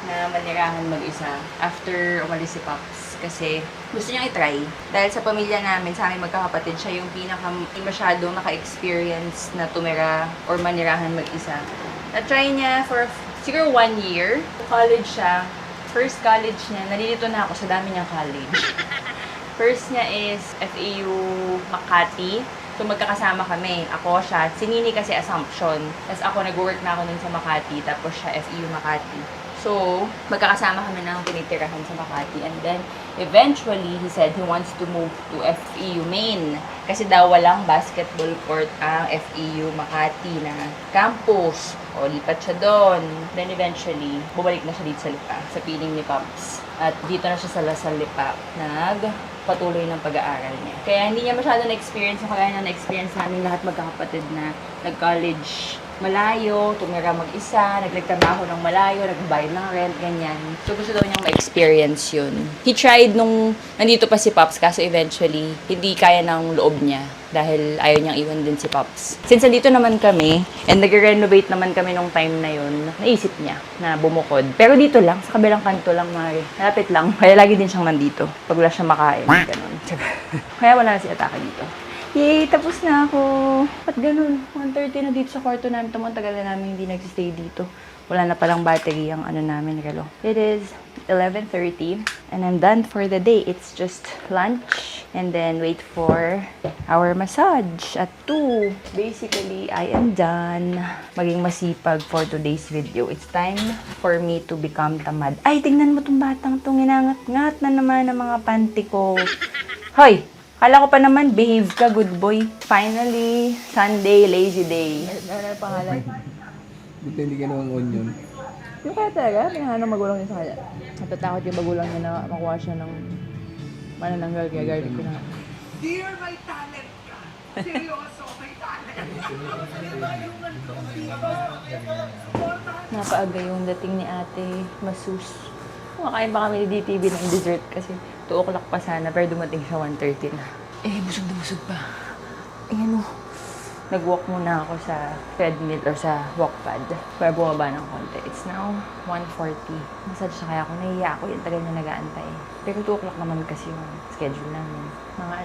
na manirahan mag-isa after umalis si Pops. Kasi gusto niyang i-try. Dahil sa pamilya namin, sa aming magkakapatid, siya yung masyadong naka-experience na tumira or manirahan mag-isa. Na-try niya for siguro 1 year. College siya. First college niya, nalilito na ako sa dami niyang college. First niya is FEU Makati. So, magkakasama kami. Ako siya. Si Nini kasi Assumption. Tapos ako, nag-work na ako nun sa Makati. Tapos siya FEU Makati. So, magkakasama kami ng tinitirahan sa Makati. And then, eventually, he said he wants to move to FEU Main. Kasi daw walang basketball court ang FEU Makati na campus. O, lipat siya doon. Then, eventually, bumalik na siya dito sa Lipa, sa piling ni Pops. At dito na siya sa Lasal Lipa, nagpatuloy ng pag-aaral niya. Kaya hindi niya masyado na-experience yung kaya niya na-experience namin lahat magkakapatid na nag-college malayo, tumira mag-isa, nagtrabaho ng malayo, nagbayad ng rent, ganyan. So, gusto daw niyang ma-experience yun. He tried nung nandito pa si Pops, kaso eventually, hindi kaya ng loob niya dahil ayaw niyang iwan din si Pops. Since nandito naman kami, and nag-renovate naman kami nung time na yun, naisip niya na bumukod. Pero dito lang, sa kabilang kanto lang, Mari. Malapit lang. Kaya lagi din siyang nandito. Pag wala siya makain, ganun. Kaya wala na si Atake dito. Yay! Tapos na ako. Ba't ganun? 1:30 na dito sa kwarto namin. Tumang tagal na namin hindi nag-stay dito. Wala na palang battery ang namin, relo. It is 11:30 and I'm done for the day. It's just lunch and then wait for our massage at 2. Basically, I am done maging masipag for today's video. It's time for me to become tamad. Ay, tingnan mo tong batang tong inangat-ngat na naman ng mga panty ko. Hoy! Kala ko pa naman, behave ka, good boy. Finally, Sunday, lazy day. Ano pangalan? Buti hindi ka naman onion. Yung kaya talaga, pinahanap magulang niya sa kanya. Natatakot yung magulang niya na makuha siya ng manananggal, kaya garlic ko na. Dear, may talent ka. Seryoso, may talent. Napaaga yung dating ni ate, masus. Kumakain pa kami ni DTV ng dessert kasi 2 o'clock pa sana, pero dumating siya 1:30 na. Busog na busog pa. Nag-walk muna ako sa treadmill or sa walkpad para bumaba ng konti. It's now 1:40. Massage na kaya ako. Nahiya ako. Yung tagal na nag-aantay. Pero 2 o'clock naman kasi yung schedule namin. Mga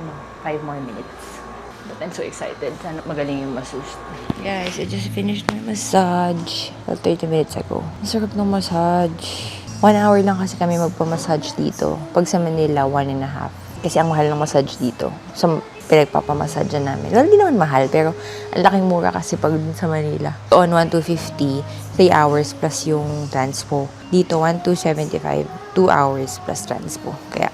5 more minutes. But I'm so excited. Sana magaling yung massage. Guys, I just finished my massage 30 minutes ago. Masarap ng massage. 1 hour lang kasi kami magpamassage dito. Pag sa Manila, 1.5. Kasi ang mahal ng massage dito. So, pinagpapamassage namin. Well, hindi naman mahal, pero ang laking mura kasi pag dun sa Manila. On 1,250, 3 hours plus yung transpo. Dito, 1,275, 2 hours plus transpo. Kaya,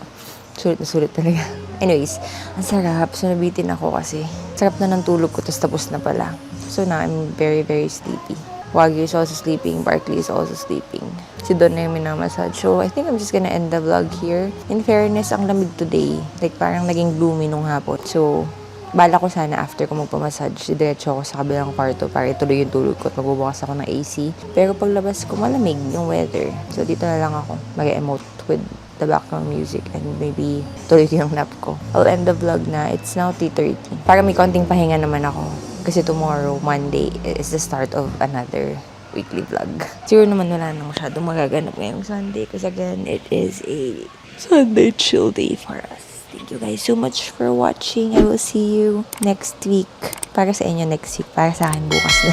Sulit na sulit talaga. Anyways, ang sarap. So, nabitin ako kasi. Sarap na ng tulog ko, tapos na pala. So, now I'm very, very sleepy. Wagyu is also sleeping. Barkley is also sleeping. Si Don na yung minamassage. So, I think I'm just gonna end the vlog here. In fairness, ang lamig today. Like, parang naging gloomy nung hapon. So, bala ko sana after ko magpamassage, diretso ako sa kabilang kwarto para ituloy yung tulog ko at magbubukas ako ng AC. Pero paglabas ko, malamig yung weather. So, dito na lang ako mag-emote with the background music and maybe tuloy ko yung nap ko. I'll end the vlog na. It's now 3:30. Para may konting pahinga naman ako. Kasi tomorrow, Monday, is the start of another weekly vlog. Siguro naman wala na masyadong magaganap ngayong Sunday kasi again, it is a Sunday chill day for us. Thank you guys so much for watching. I will see you next week. Para sa inyo next week. Para sa akin bukas na.